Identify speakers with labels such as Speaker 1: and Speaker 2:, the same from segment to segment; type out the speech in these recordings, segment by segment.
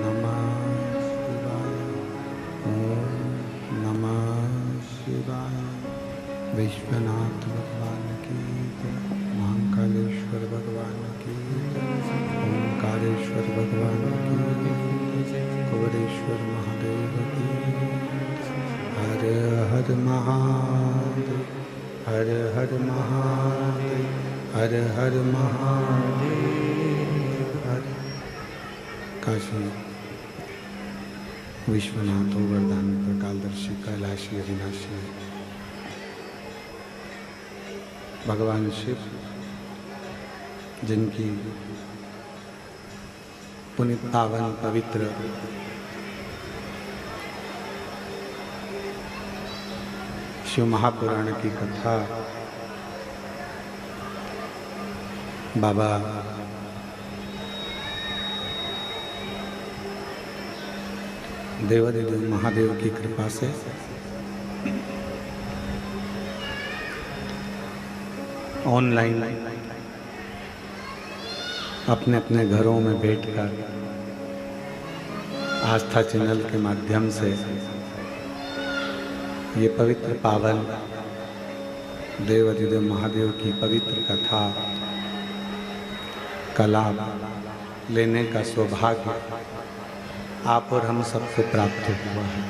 Speaker 1: नमः शिवाय। ओम नमः शिवाय। विश्वनाथ भगवान की जय। महाकालेश्वर भगवान की जय। ओंकारेश्वर भगवान की जय। कुबेरेश्वर महादेव की जय। हर हर महादेव। हर हर महादेव। हर हर महादेव। हर काशी विश्वनाथ गोवर्धन कालदर्शी कैलाशी अविनाशी भगवान शिव, जिनकी पुनित पावन पवित्र शिव महापुराण की कथा बाबा देवादिदेव महादेव की कृपा से ऑनलाइन अपने अपने घरों में बैठकर आस्था चैनल के माध्यम से ये पवित्र पावन देवादिदेव महादेव की पवित्र कथा का लाभ लेने का सौभाग्य आप और हम सबको प्राप्त हुआ है।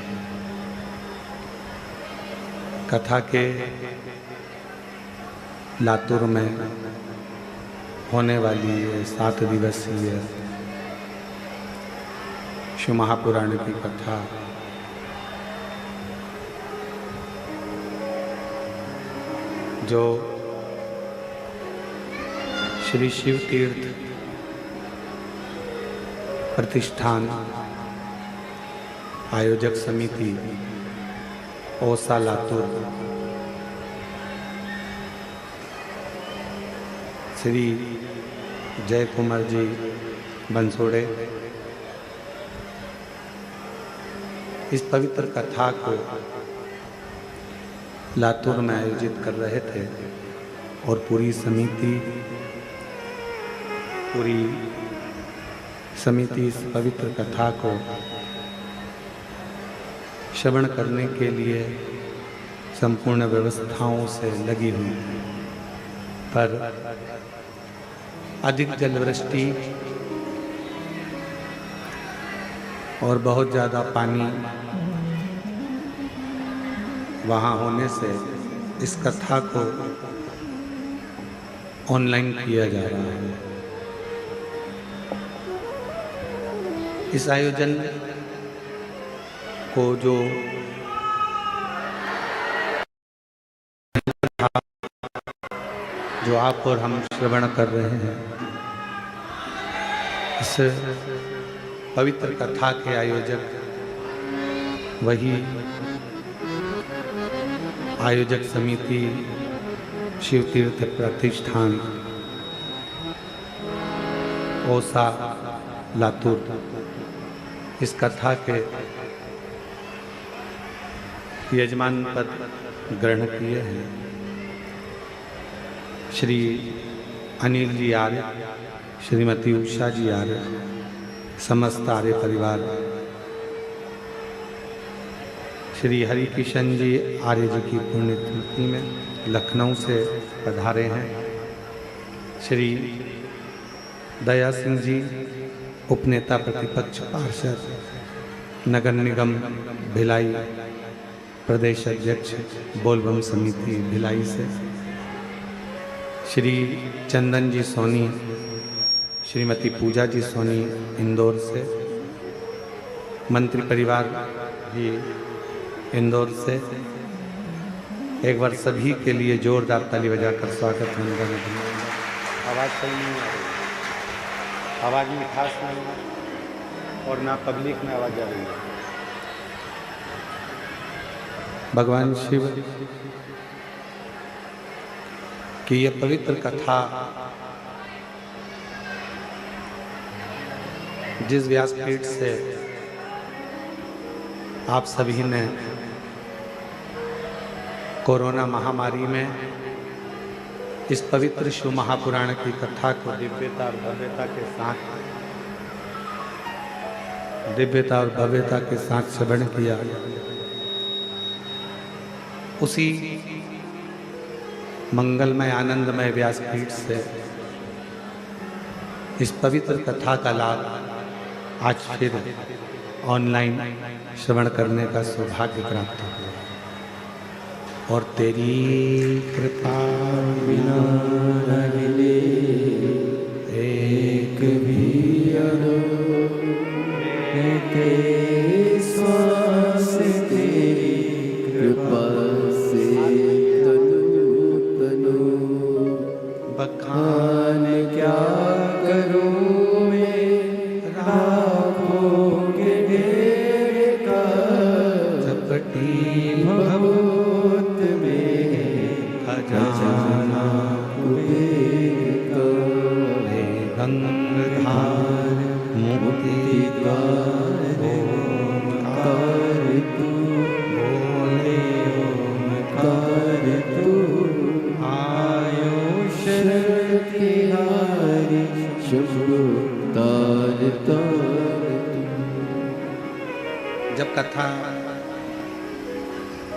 Speaker 1: कथा के लातूर में होने वाली ये 7 दिवसीय शिव महापुराण की कथा जो श्री शिव तीर्थ प्रतिष्ठान आयोजक समिति ओसा लातूर श्री जय कुमार जी बंसोड़े इस पवित्र कथा को लातूर में आयोजित कर रहे थे और पूरी समिति इस पवित्र कथा को श्रवण करने के लिए संपूर्ण व्यवस्थाओं से लगी हुई, पर अधिक जलवृष्टि और बहुत ज़्यादा पानी वहाँ होने से इस कथा को ऑनलाइन किया जा रहा है। इस आयोजन को जो आप और हम श्रवण कर रहे हैं, इस पवित्र कथा के आयोजक वही आयोजक समिति शिव तीर्थ प्रतिष्ठान ओसा लातूर इस कथा के यजमान पद ग्रहण किए हैं। श्री अनिल जी आर्य, श्रीमती उषा जी आर्य, समस्त आर्य परिवार, श्री हरि किशन जी आर्य जी की पुण्यतिथि में लखनऊ से पधारे हैं। श्री दया सिंह जी उपनेता प्रतिपक्ष पार्षद, नगर निगम भिलाई, प्रदेश अध्यक्ष बोलबम समिति भिलाई से, श्री चंदन जी सोनी, श्रीमती पूजा जी सोनी इंदौर से, मंत्री परिवार भी इंदौर से। एक बार सभी के लिए जोरदार ताली बजाकर स्वागत वंदन। आवाज़ सही नहीं आ रही, आवाज़ में खास नहीं है और ना पब्लिक में आवाज़ आ रही है। भगवान शिव की यह पवित्र कथा जिस व्यासपीठ से आप सभी ने कोरोना महामारी में इस पवित्र शिव महापुराण की कथा को दिव्यता और भव्यता के साथ दिव्यता और भव्यता के साथ श्रवण किया, उसी मंगलमय आनंदमय व्यासपीठ से इस पवित्र कथा का लाभ आज फिर ऑनलाइन श्रवण करने का सौभाग्य प्राप्त हुआ। और तेरी कृपा बिना न मिले एक भी
Speaker 2: श्वास तेरी कृपा से तनु तनु बखान क्या करूं मैं राहों के ढेर का
Speaker 1: झपटी
Speaker 2: भभूत में खजाना कुबेर का
Speaker 1: हे गंगाधार मुक्ति द्वार
Speaker 2: ओंकार तू बोले ओंकार तू आयो शरण तिहारी शंभु तार तार
Speaker 1: जब कथा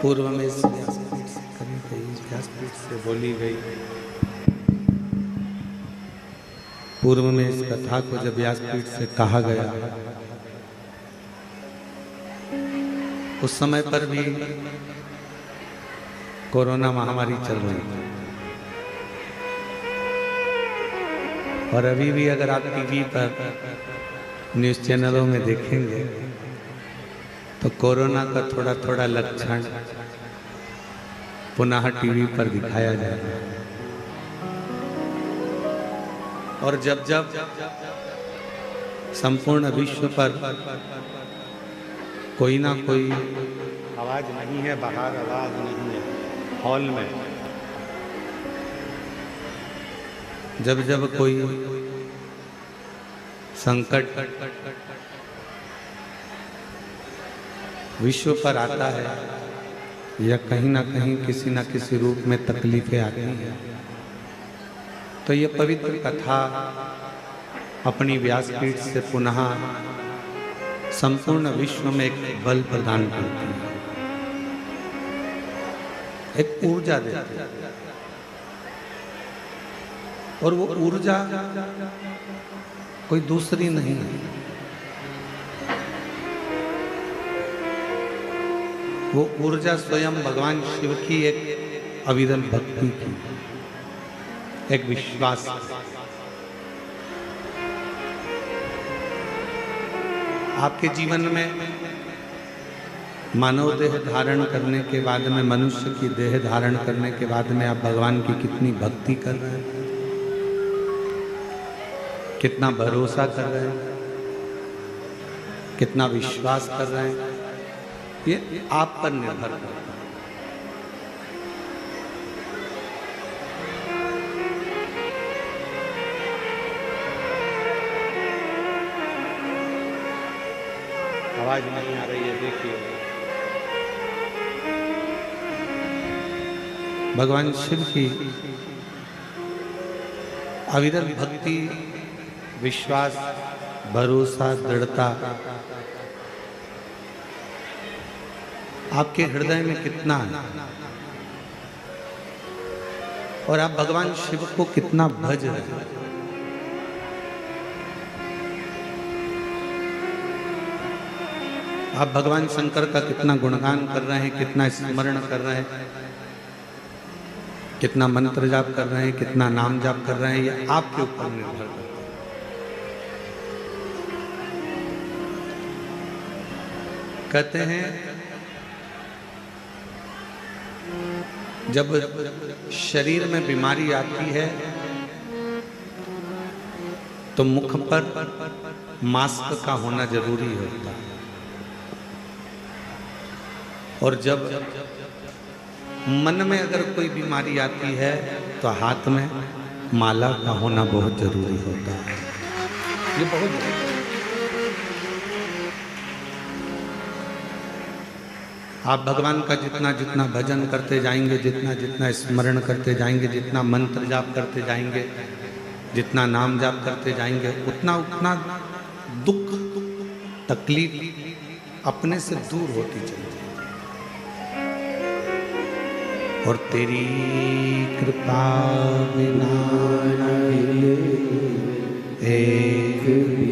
Speaker 1: पूर्व में इस व्यासपीठ से करी गई, व्यासपीठ से बोली गई, पूर्व में इस कथा को जब व्यासपीठ से कहा गया, उस समय पर भी कोरोना महामारी चल रही थी। और अभी भी अगर आप टीवी पर न्यूज़ चैनलों में देखेंगे तो कोरोना का थोड़ा थोड़ा लक्षण पुनः टीवी पर दिखाया जाएगा। और जब जब संपूर्ण विश्व पर कोई ना कोई आवाज नहीं है, बाहर आवाज नहीं है, हॉल में जब जब कोई संकट विश्व पर आता है या कहीं ना कहीं किसी ना किसी रूप में तकलीफें आती हैं, तो ये पवित्र कथा अपनी व्यासपीठ से पुनः संपूर्ण विश्व में एक बल प्रदान करती है, एक ऊर्जा देती है। और वो ऊर्जा कोई दूसरी नहीं है, वो ऊर्जा स्वयं भगवान शिव की एक अविरल भक्ति की, एक विश्वास। आपके जीवन में मानव देह धारण करने के बाद में, मनुष्य की देह धारण करने के बाद में आप भगवान की कितनी भक्ति कर रहे हैं, कितना भरोसा कर रहे हैं, कितना विश्वास कर रहे हैं, ये आप पर निर्भर करता है। आवाज नहीं आ रही है, देखिए। भगवान शिव की अविरल भक्ति, विश्वास, भरोसा, दृढ़ता आपके हृदय में कितना है और आप भगवान शिव को कितना भज रहे हैं। आप भगवान शंकर का कितना गुणगान कर रहे हैं, कितना स्मरण कर रहे हैं, कितना मंत्र जाप कर रहे हैं, कितना नाम जाप कर रहे हैं, ये आपके ऊपर निर्भर करता है। कहते हैं जब शरीर में बीमारी आती है तो मुख पर मास्क का होना जरूरी होता है, और जब मन में अगर कोई बीमारी आती है तो हाथ में माला का होना बहुत जरूरी होता है। ये बहुत जरूरी है। आप भगवान का जितना जितना भजन करते जाएंगे, जितना जितना स्मरण करते जाएंगे, जितना मंत्र जाप करते जाएंगे, जितना नाम जाप करते जाएंगे, उतना उतना दुख तकलीफ अपने से दूर होती चली जाती। और तेरी कृपा बिना एक भी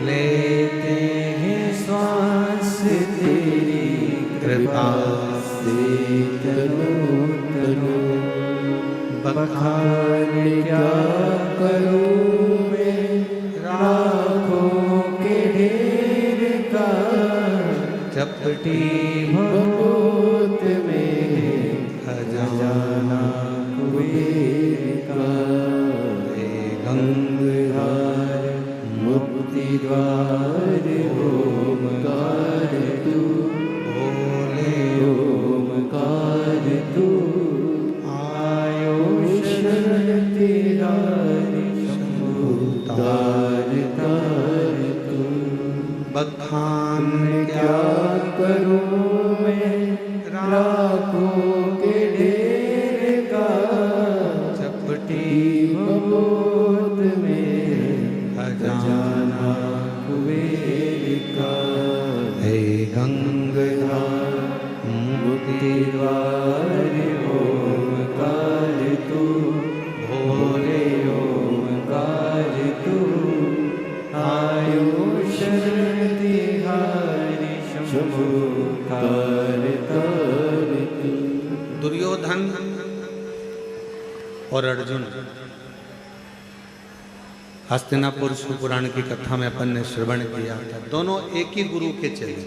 Speaker 1: लेते हैं
Speaker 2: श्वास तेरी
Speaker 1: कृपा
Speaker 2: से तनो तनो बखान क्या करूं मैं राखों के ढेर का
Speaker 1: चपटी
Speaker 2: भगोत में
Speaker 1: खजाना
Speaker 2: कुबेर का
Speaker 1: गंगाधर
Speaker 2: मुक्ति द्वार ओमकार तू
Speaker 1: बोले
Speaker 2: ओमकार तू आयो शरण तेरा शंभु तार तार तू
Speaker 1: बखान
Speaker 2: क्या करूं मैं राखों के ढेर का
Speaker 1: चपटी
Speaker 2: भगोत में
Speaker 1: खजाना
Speaker 2: कुबेर का
Speaker 1: हे गंगाधर
Speaker 2: मुक्ति द्वार ओमकार तू भोले ओमकार तू आयो शरण तिहारी शंभु तार तार तू।
Speaker 1: दुर्योधन और अर्जुन हस्तिनापुर शिवपुराण की कथा में अपन ने श्रवण किया था। दोनों एक ही गुरु के चेले,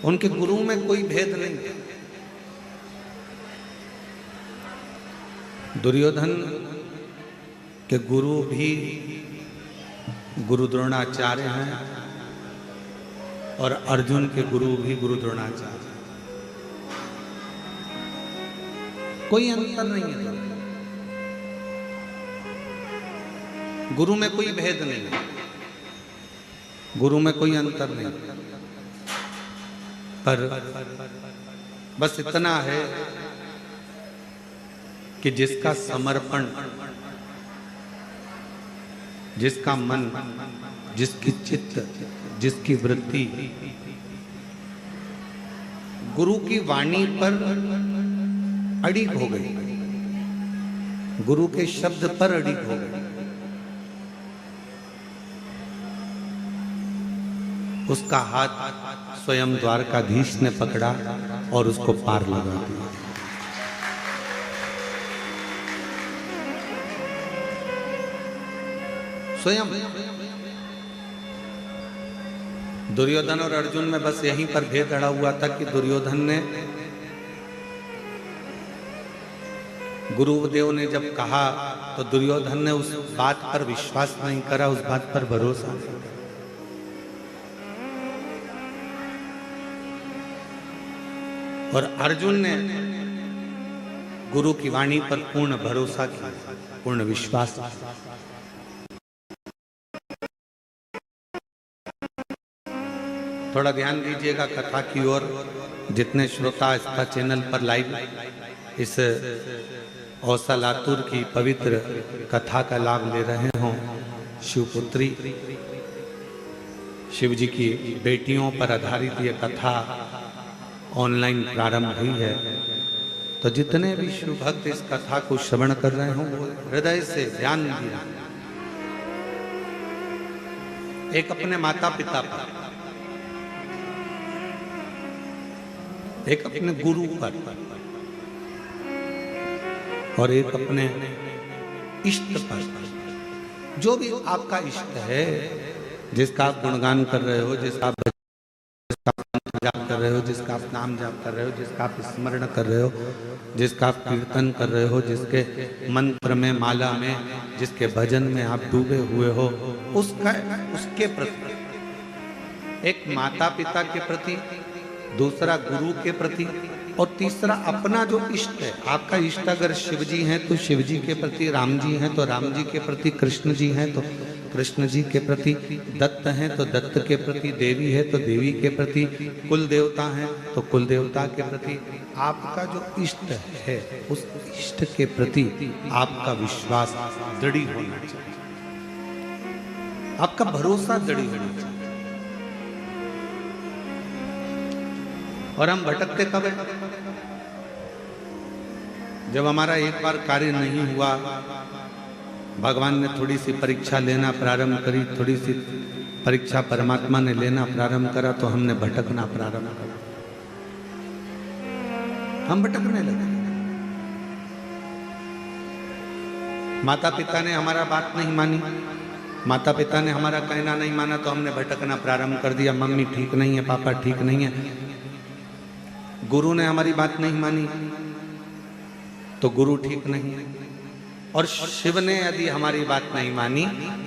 Speaker 1: उनके गुरु में कोई भेद नहीं था। दुर्योधन के गुरु भी गुरु द्रोणाचार्य हैं और अर्जुन के गुरु भी गुरु द्रोणाचार्य। कोई अंतर नहीं है, गुरु में कोई भेद नहीं है, गुरु में कोई अंतर नहीं, पर बस इतना है कि जिसका समर्पण, जिसका मन, जिसकी चित्त, जिसकी वृत्ति गुरु की वाणी पर अड़ी हो गई, गुरु के शब्द पर अड़ी हो गई, उसका हाथ स्वयं द्वारकाधीश ने पकड़ा और उसको पार लगा दिया। स्वयं दुर्योधन और अर्जुन में बस यहीं पर भेद अड़ा हुआ था कि दुर्योधन ने, गुरुदेव ने जब कहा तो दुर्योधन ने उस बात पर विश्वास नहीं करा, उस बात पर भरोसा नहीं करा। और अर्जुन ने गुरु की वाणी पर पूर्ण भरोसा किया, पूर्ण विश्वास किया। थोड़ा ध्यान दीजिएगा कथा की ओर। जितने श्रोता इसका चैनल पर लाइव इस औसा लातूर की पवित्र कथा का लाभ ले रहे हों, शिवपुत्री शिव जी की बेटियों पर आधारित ये कथा ऑनलाइन प्रारंभ हुई है, तो जितने भी शिव भक्त इस कथा को श्रवण कर रहे हों वो हृदय से ध्यान दिया, एक अपने माता पिता पर, एक अपने गुरु पर और एक अपने इष्ट पर। जो भी आपका इष्ट है, जिसका आप गुणगान कर रहे हो, जिसका आप जाप कर रहे हो, जिसका आप नाम जाप कर रहे हो, जिसका आप स्मरण कर रहे हो, जिसका आप कीर्तन कर रहे हो, जिसके मंत्र में, माला में, जिसके भजन में आप डूबे हुए हो, उसके प्रति, एक माता पिता के प्रति, दूसरा गुरु के प्रति, और तीसरा अपना जो इष्ट है, आपका इष्ट अगर शिव जी हैं तो शिव जी के प्रति, राम जी हैं तो राम जी के प्रति, कृष्ण जी हैं तो कृष्ण जी के प्रति, दत्त हैं तो दत्त के प्रति, देवी है तो देवी के प्रति, कुल देवता हैं तो कुल देवता के प्रति, आपका जो इष्ट है उस इष्ट के प्रति आपका विश्वास दृढ़ होना चाहिए, आपका भरोसा दृढ़ होना चाहिए। और हम भटकते कब है? जब हमारा एक बार कार्य नहीं हुआ, भगवान ने थोड़ी सी परीक्षा लेना प्रारंभ करी, थोड़ी सी परीक्षा परमात्मा ने लेना प्रारंभ करा तो हमने भटकना प्रारंभ करा, हम भटकने लगे। माता पिता ने हमारा बात नहीं मानी, माता पिता ने हमारा कहना नहीं माना तो हमने भटकना प्रारंभ कर दिया। मम्मी ठीक नहीं है, पापा ठीक नहीं है। गुरु ने हमारी बात नहीं मानी तो गुरु ठीक नहीं है। और शिव ने यदि हमारी बात नहीं मानी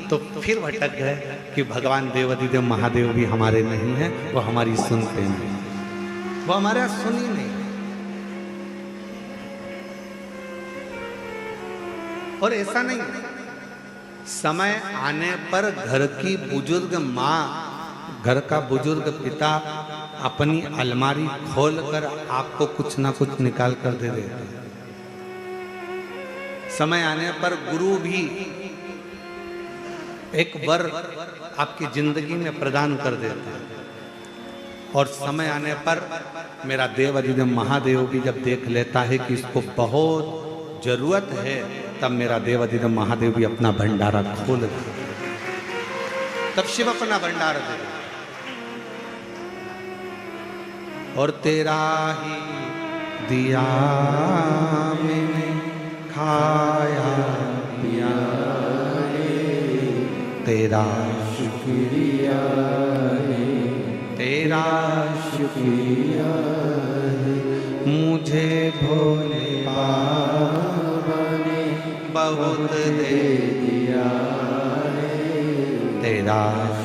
Speaker 1: तो फिर भटक गए कि भगवान देवाधिदेव महादेव भी हमारे नहीं हैं, वो हमारी सुनते नहीं, वो हमारा सुन ही नहीं। और ऐसा नहीं, समय आने पर घर की बुजुर्ग माँ, घर का बुजुर्ग पिता अपनी अलमारी खोलकर आपको कुछ ना कुछ निकाल कर दे देते हैं। समय आने पर गुरु भी एक वर आपकी जिंदगी में प्रदान कर देते हैं। और समय आने पर मेरा देव अधिदेव महादेव भी जब देख लेता है कि इसको बहुत जरूरत है, तब मेरा देव अधिदेव महादेव भी अपना भंडारा खोल देते, तब शिव अपना भंडारा दे देते। और तेरा ही दिया मैंने खाया पिया रे, तेरा
Speaker 2: शुक्रिया है,
Speaker 1: तेरा
Speaker 2: शुक्रिया है,
Speaker 1: मुझे भोले
Speaker 2: बाबा ने
Speaker 1: बहुत दे
Speaker 2: दिया है,
Speaker 1: तेरा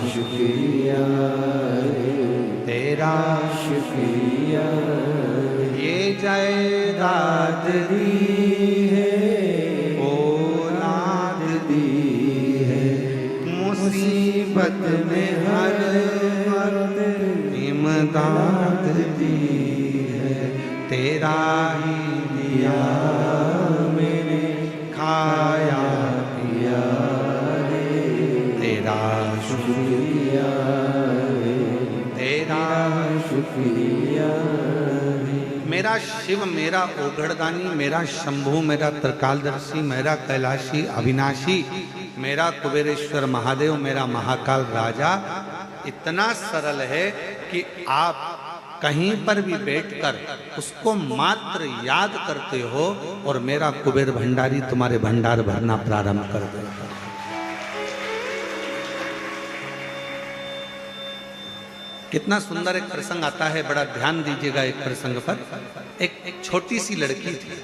Speaker 2: शुक्रिया है,
Speaker 1: तेरा
Speaker 2: शुक्रिया है।
Speaker 1: ये जायदाद
Speaker 2: दी है,
Speaker 1: औलाद
Speaker 2: दी है,
Speaker 1: मुसीबत में हर वक्त इमदाद
Speaker 2: दी है,
Speaker 1: तेरा ही दिया
Speaker 2: मैंने
Speaker 1: खाया
Speaker 2: पिया रे,
Speaker 1: तेरा
Speaker 2: शुक्रिया है,
Speaker 1: तेरा
Speaker 2: शुक्रिया है।
Speaker 1: मेरा शिव, मेरा ओघड़दानी, मेरा शंभु, मेरा त्रिकालदर्शी, मेरा कैलाशी अविनाशी, मेरा कुबेरेश्वर महादेव, मेरा महाकाल राजा इतना सरल है कि आप कहीं पर भी बैठकर उसको मात्र याद करते हो और मेरा कुबेर भंडारी तुम्हारे भंडार भरना प्रारंभ कर देगा। कितना सुंदर एक प्रसंग आता है, बड़ा ध्यान दीजिएगा एक प्रसंग पर। एक छोटी सी लड़की थी,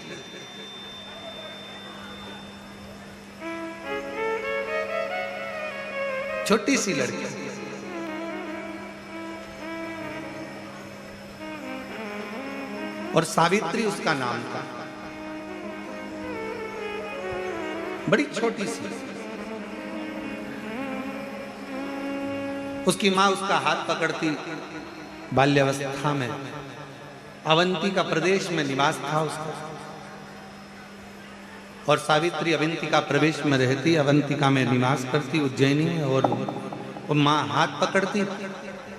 Speaker 1: छोटी सी लड़की, और सावित्री उसका नाम था। बड़ी छोटी सी, उसकी माँ उसका हाथ पकड़ती। बाल्यावस्था में अवंती का प्रदेश में निवास था उसका, और सावित्री अवंतिका प्रदेश में रहती, अवंतिका में निवास करती उज्जैनी में। और वो माँ हाथ पकड़ती,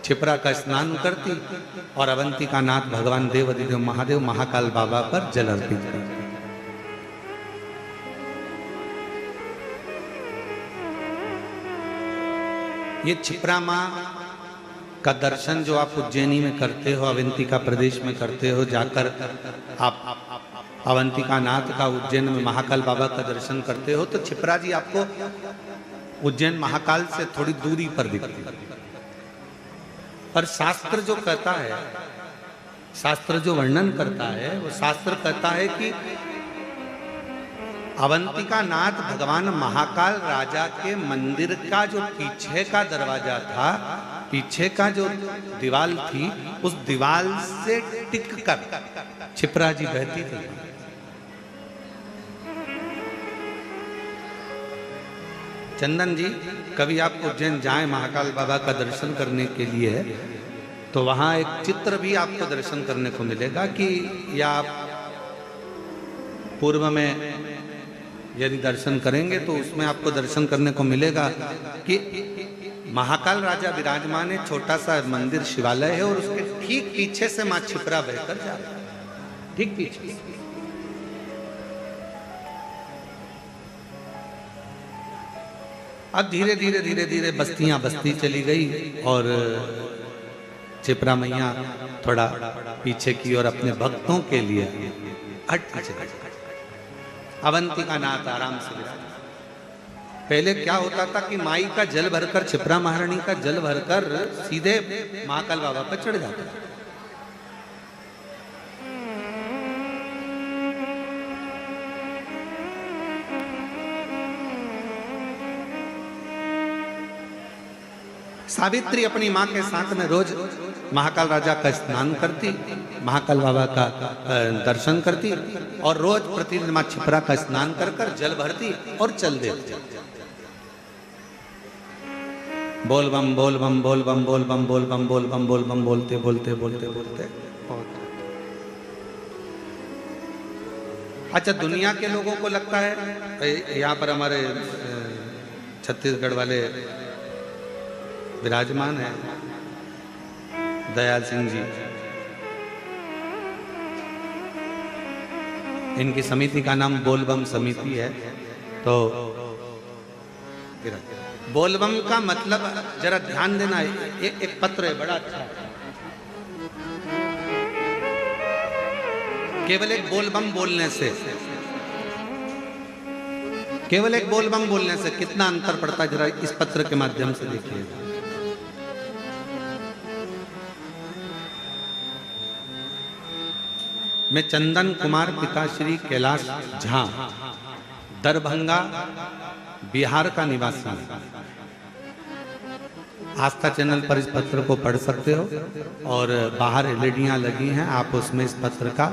Speaker 1: छिपरा का स्नान करती और अवंतिका नाथ भगवान देव अधिदेव महादेव महाकाल बाबा पर जल अर्पित करती। ये छिपरा माँ का दर्शन जो आप उज्जैनी में करते हो, अवंतिका प्रदेश में करते हो, जाकर आप अवंतिका नाथ का उज्जैन में महाकाल बाबा का दर्शन करते हो, तो छिपरा जी आपको उज्जैन महाकाल से थोड़ी दूरी पर दिखती है। पर शास्त्र जो कहता है, शास्त्र जो वर्णन करता है, वो शास्त्र कहता है कि अवंतिका नाथ भगवान महाकाल राजा के मंदिर का जो पीछे का दरवाजा था, पीछे का जो दीवाल थी, उस दीवाल से टिक कर क्षिप्रा जी बहती थी। चंदन जी, कभी आप उज्जैन जाएं महाकाल बाबा का दर्शन करने के लिए, तो वहां एक चित्र भी आपको दर्शन करने को मिलेगा कि या आप पूर्व में यदि दर्शन करेंगे तो उसमें आपको दर्शन करने को मिलेगा कि महाकाल राजा विराजमान है, छोटा सा मंदिर शिवालय है और उसके ठीक पीछे से मां क्षिप्रा बहकर जा रही है, ठीक पीछे। अब धीरे धीरे धीरे धीरे बस्तियां बस्ती चली गई और क्षिप्रा मैया थोड़ा पीछे की और अपने भक्तों के लिए हट चली। अवंतिका नाथ आराम से बैठा। पहले क्या होता था कि माई का जल भरकर, क्षिप्रा महारानी का जल भरकर सीधे महाकाल बाबा पर चढ़ जाता था। सावित्री अपनी मां के साथ में रोज महाकाल राजा का स्नान करती, महाकाल बाबा का दर्शन करती और रोज प्रतिदिन मां क्षिप्रा का स्नान कर कर जल भरती और चल देती। बोल बम बोल बम बोल बम बोल बम बोल बम बोल बम बोल बम बोलते बोलते बोलते बोलते। अच्छा, दुनिया के लोगों को लगता है, यहाँ पर हमारे छत्तीसगढ़ वाले विराजमान है दयाल सिंह जी, इनकी समिति का नाम बोलबम समिति है। तो बोलबम का मतलब जरा ध्यान देना, एक पत्र है बड़ा अच्छा, केवल एक बोलबम बोलने से, केवल एक बोलबम बोलने से कितना अंतर पड़ता है, जरा इस पत्र के माध्यम से देखिएगा। मैं चंदन कुमार पिता श्री कैलाश झा, दरभंगा बिहार का निवासी हूं। आस्था चैनल पर इस पत्र को पढ़ सकते हो और बाहर एलईडियां लगी हैं, आप उसमें इस पत्र का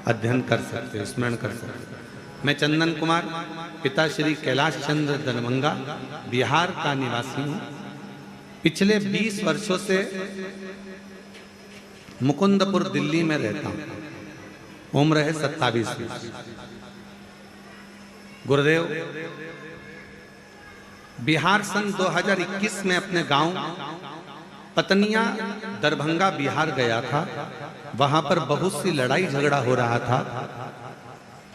Speaker 1: अध्ययन कर सकते हो, स्मरण कर सकते हो। मैं चंदन कुमार पिता श्री कैलाश चंद्र, दरभंगा बिहार का निवासी हूँ। पिछले 20 वर्षों से मुकुंदपुर दिल्ली में रहता हूँ। उम्र है 27 की। गुरुदेव, बिहार सन 2021 में अपने गांव पतनिया दरभंगा बिहार गया था। वहां पर बहुत सी लड़ाई झगड़ा हो रहा था,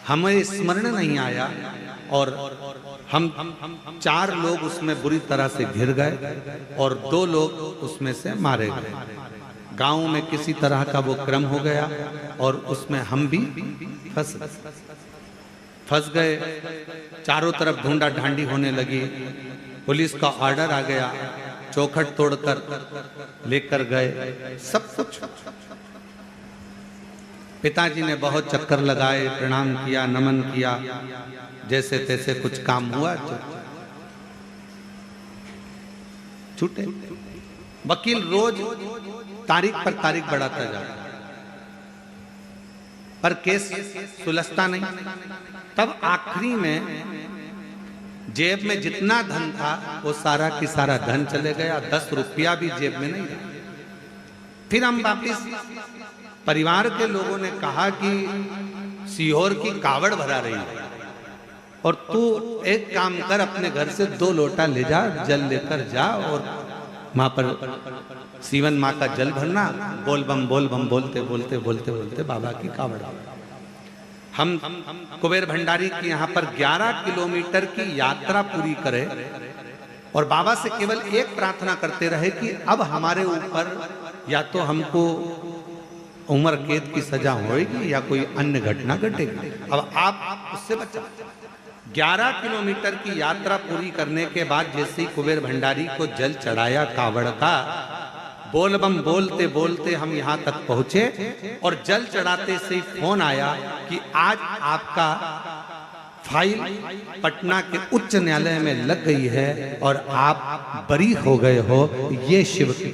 Speaker 1: हमें स्मरण नहीं आया और हम 4 लोग उसमें बुरी तरह से घिर गए और 2 लोग उसमें से मारे गए। गांव में किसी तरह का वो क्रम हो गया और उसमें हम भी फंस गए। चारों तरफ ढूंढा ढांडी होने लगी, पुलिस का ऑर्डर आ गया, चौखट तोड़कर लेकर गए सब कुछ। पिताजी ने बहुत चक्कर लगाए, प्रणाम किया, नमन किया, जैसे तैसे कुछ काम हुआ, छूटे। वकील रोज तारीख पर तारीख बढ़ाता जाता पर केस सुलझता नहीं। तब आखिरी में जेब में जितना धन था वो सारा की सारा धन चले गया, 10 रुपया भी जेब में नहीं रहा। फिर हम वापिस, परिवार के लोगों ने कहा कि सीहोर की कावड़ भरा रही है और तू एक काम कर, अपने घर से 2 लोटा ले जा, जल लेकर जा और वहां पर सीवन माँ का जल भरना, बोल बम बोलते बोलते बोलते बोलते बाबा की कावड़। हम कुबेर भंडारी की यहाँ पर 11 किलोमीटर की यात्रा पूरी करें और बाबा से केवल एक प्रार्थना करते रहे कि अब हमारे ऊपर या तो हमको उम्र कैद की सजा होगी या कोई अन्य घटना घटेगी, अब आप उससे बचा। 11 किलोमीटर की यात्रा पूरी करने के बाद जैसे ही कुबेर भंडारी को जल चढ़ाया कावड़ का, बोल बम बोलते बोलते हम यहाँ तक पहुंचे और जल चढ़ाते से फोन आया कि आज आपका फाइल पटना के उच्च न्यायालय में लग गई है और आप बरी हो गए हो, ये शिव की,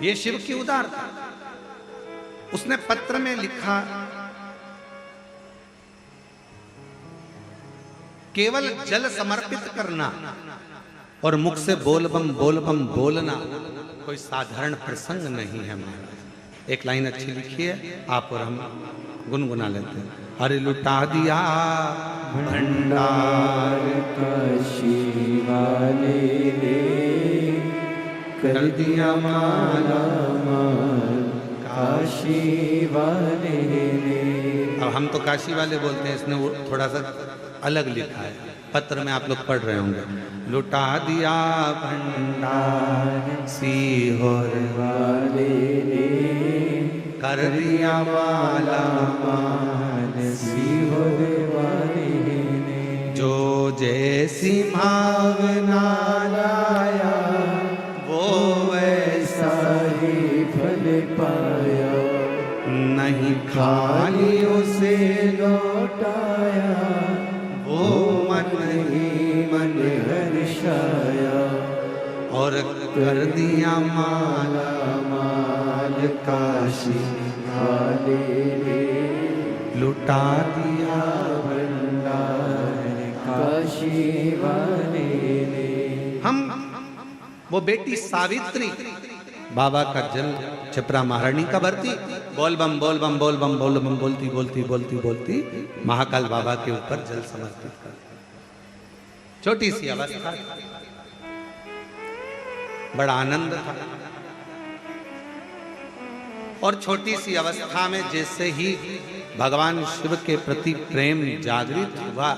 Speaker 1: ये शिव की उदारता। उसने पत्र में लिखा, केवल जल समर्पित करना और मुख से बोल बम बोलना कोई साधारण प्रसंग नहीं है महाराज। एक लाइन अच्छी लिखी है, आप और हम गुनगुना लेते हैं। अरे लुटा दिया
Speaker 2: भंडार काशी वाले ने, कर दिया माला माल काशी वाले ने।
Speaker 1: अब हम तो काशी वाले बोलते हैं, इसने वो थोड़ा सा अलग लिखा है, पत्र में आप लोग पढ़ रहे होंगे। लुटा दिया भंडार सीहोर
Speaker 2: वाले ने,
Speaker 1: कर दिया माला
Speaker 2: माल सीहोर वाले ने।
Speaker 1: जो जैसी भावना लाया वो वैसा
Speaker 2: ही फल पाया,
Speaker 1: नहीं खाली
Speaker 2: उसे लौटाया,
Speaker 1: वो मन ही मन
Speaker 2: हर्षाया।
Speaker 1: और कर दिया माला
Speaker 2: माल काशी वाले ने,
Speaker 1: लुटा दिया
Speaker 2: भंडार काशी वाले ने।
Speaker 1: हम वो बेटी सावित्री बाबा का जल छिपरा महारानी का भरती, बोल बम बोलती बोलती बोलती बोलती महाकाल बाबा के ऊपर जल समर्पित कर। छोटी सी अवस्था, बड़ा आनंद था। और छोटी सी अवस्था में जैसे ही भगवान शिव के प्रति प्रेम जागृत हुआ,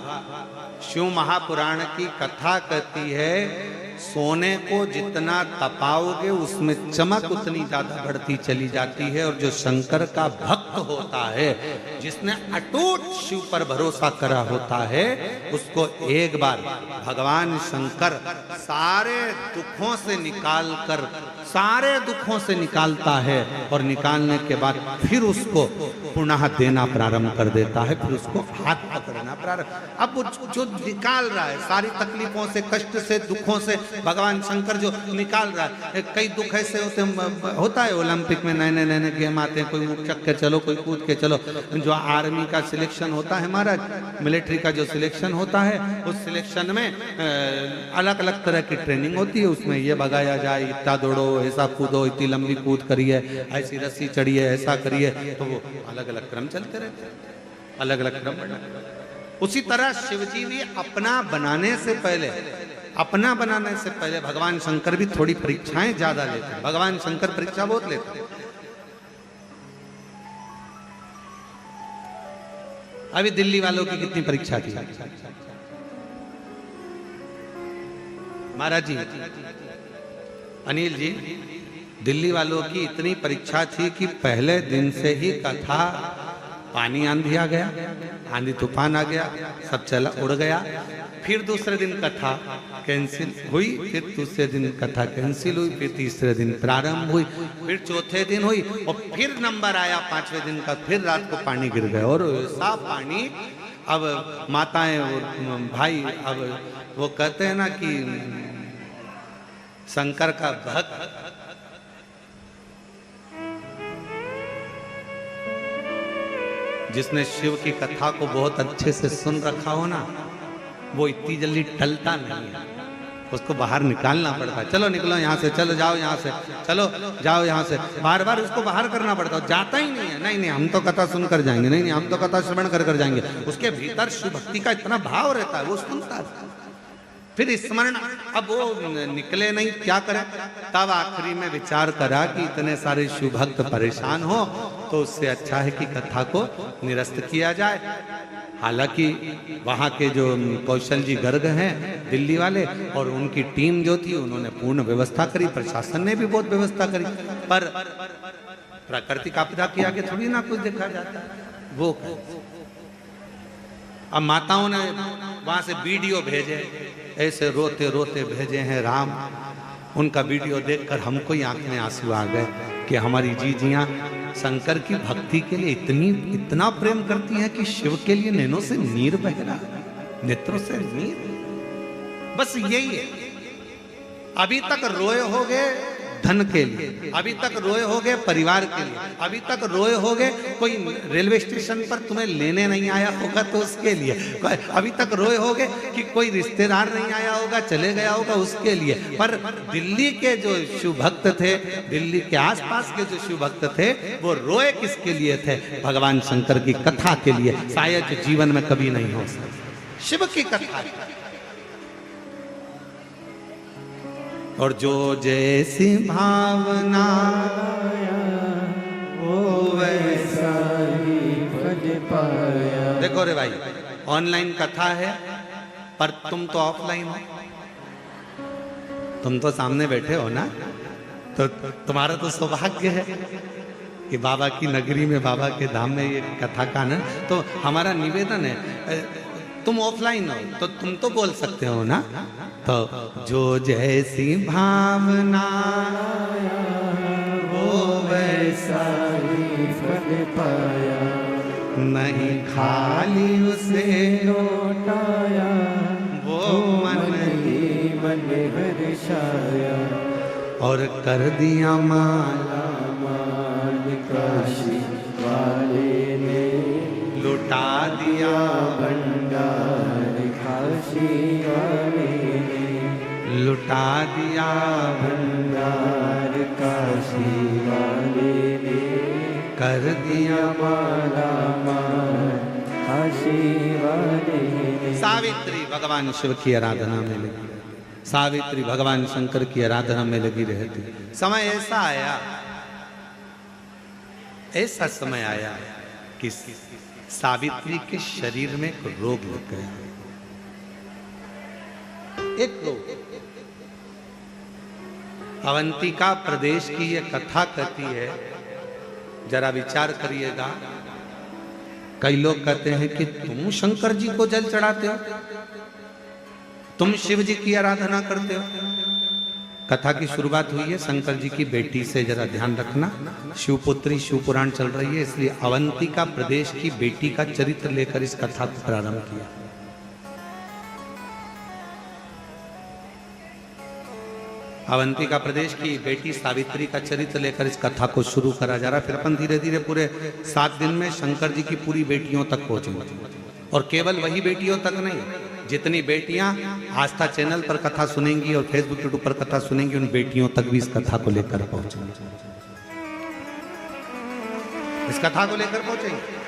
Speaker 1: शिव महापुराण की कथा कहती है, सोने को जितना तपाओगे उसमें चमक उतनी ज्यादा बढ़ती चली जाती है। और जो शंकर का भक्त होता है, जिसने अटूट शिव पर भरोसा करा होता है, उसको एक बार भगवान शंकर सारे दुखों से निकालता है और निकालने के बाद फिर उसको पुनः देना प्रारंभ कर देता है, फिर उसको हाथ पकड़ना प्रारंभ। अब वो जो निकाल रहा है सारी तकलीफों से, कष्ट से, दुखों से, भगवान शंकर जो निकाल रहा है। कई दुख ऐसे होता है, ओलंपिक में नए नए गेम आते हैं, कोई उछक के चलो, कोई कूद के चलो। जो आर्मी का सिलेक्शन होता है महाराज, मिलिट्री का जो सिलेक्शन होता है, उस सिलेक्शन में अलग अलग तरह की ट्रेनिंग होती है। उसमें ये भगाया जाए, इतना दौड़ो, ऐसा कूदो, इतनी लंबी कूद करिए, ऐसी रस्सी चढ़िए, ऐसा करिए, तो वो अलग अलग क्रम चलते रहते हैं, अलग अलग क्रम। उसी तरह शिवजी भी अपना बनाने से पहले भगवान शंकर भी थोड़ी परीक्षाएं ज्यादा लेते हैं। भगवान शंकर परीक्षा बहुत लेते हैं। अभी दिल्ली वालों की कितनी परीक्षा थी महाराज जी, अनिल जी, दिल्ली वालों की इतनी परीक्षा थी कि पहले दिन से ही कथा, पानी आंधी आ गया, आंधी तूफान आ गया, सब चला उड़ गया। फिर दूसरे दिन कथा कैंसिल हुई, फिर दूसरे दिन कथा कैंसिल हुई, फिर तीसरे दिन प्रारंभ हुई, फिर चौथे दिन हुई, और फिर नंबर आया पांचवें दिन का, फिर रात को पानी गिर गया। और ऐसा पानी, अब माताएं और भाई, अब वो कहते हैं ना कि शंकर का भक्त जिसने शिव की कथा को बहुत अच्छे से सुन रखा हो ना, वो इतनी जल्दी टलता नहीं है, उसको बाहर निकालना पड़ता है। चलो निकलो यहाँ से, चलो जाओ यहाँ से, चलो जाओ यहाँ से, बार बार उसको बाहर करना पड़ता है। जाता ही नहीं है, नहीं हम तो कथा सुनकर जाएंगे, नहीं हम तो कथा श्रवण कर जाएंगे। उसके भीतर शिव भक्ति का इतना भाव रहता है, वो सुनता है। फिर स्मरण, अब वो निकले नहीं, क्या करें? तब आखिरी में विचार करा कि इतने सारे शिव भक्त परेशान हो, तो उससे अच्छा है कि कथा को निरस्त किया जाए। हालांकि वहाँ के जो कौशल जी गर्ग हैं दिल्ली वाले, और उनकी टीम जो थी, उन्होंने पूर्ण व्यवस्था करी, प्रशासन ने भी बहुत व्यवस्था करी, पर प्राकृतिक आपदा के आगे थोड़ी ना कुछ देखा जाता है। वो अब माताओं ने वहां से वीडियो भेजे, ऐसे रोते रोते भेजे हैं राम। उनका वीडियो देखकर हमको ही आंख में आंसू आ गए कि हमारी जीजियां शंकर की भक्ति के लिए इतना प्रेम करती हैं कि शिव के लिए नैनों से नीर बह रहा, नेत्रों से नीर। बस यही है। अभी तक रोए होगे धन के लिए, अभी तक रोए होगे परिवार के लिए, अभी तक रोए होगे कोई रेलवे स्टेशन पर तुम्हें लेने नहीं आया होगा तो उसके लिए, अभी तक रोए होगे कि कोई रिश्तेदार नहीं आया होगा चले गया होगा उसके लिए। पर दिल्ली के जो शिव भक्त थे, दिल्ली के आसपास के जो शिव भक्त थे, वो रोए किसके लिए थे? भगवान शंकर की कथा के लिए। शायद जीवन में कभी नहीं हो सकता शिव की कथा। और जो जैसी भावना
Speaker 2: वो वैसा ही फल पाया।
Speaker 1: देखो रे भाई, ऑनलाइन कथा है पर तुम तो ऑफलाइन हो, तुम तो सामने बैठे हो ना, तो तुम्हारा तो सौभाग्य है कि बाबा की नगरी में, बाबा के धाम में ये कथा का ना। तो हमारा निवेदन है, तुम ऑफलाइन हो तो तुम तो बोल सकते हो ना। तो जो जैसी भावना
Speaker 2: वो वैसा ही फल पाया।
Speaker 1: नहीं खाली उसे
Speaker 2: लौटाया
Speaker 1: वो मन
Speaker 2: ही मन हर्षाया।
Speaker 1: और कर दिया माला
Speaker 2: माल काशी वाले ने
Speaker 1: लुटा दिया
Speaker 2: भंडार काशी वाले ने
Speaker 1: लुटा दिया
Speaker 2: भंडार काशी वाले ने
Speaker 1: कर दिया
Speaker 2: माला माल काशी वाले ने।
Speaker 1: सावित्री भगवान शिव की आराधना में लगी, सावित्री भगवान शंकर की आराधना में लगी रहती। समय ऐसा आया, ऐसा समय आया कि सावित्री के शरीर में एक रोग लग गया, एक रोग। अवंतिका प्रदेश की यह कथा कहती है, जरा विचार करिएगा। कई लोग कहते हैं कि तुम शंकर जी को जल चढ़ाते हो, तुम शिव जी की आराधना करते हो। कथा की शुरुआत हुई है शंकर जी की बेटी से, जरा ध्यान रखना। शिवपुत्री शिव पुराण चल रही है, इसलिए अवंतिका प्रदेश की बेटी का चरित्र लेकर इस कथा को प्रारंभ किया। अवंतिका प्रदेश की बेटी सावित्री का चरित्र लेकर इस कथा को शुरू करा जा रहा। फिर अपन धीरे धीरे पूरे 7 दिन में शंकर जी की पूरी बेटियों तक पहुंचेंगे। और केवल वही बेटियों तक नहीं, जितनी बेटियां आस्था चैनल पर कथा सुनेंगी और फेसबुक यूट्यूब पर कथा सुनेंगी, उन बेटियों तक भी इस कथा को लेकर पहुंचेंगे, इस कथा को लेकर पहुंचेंगे।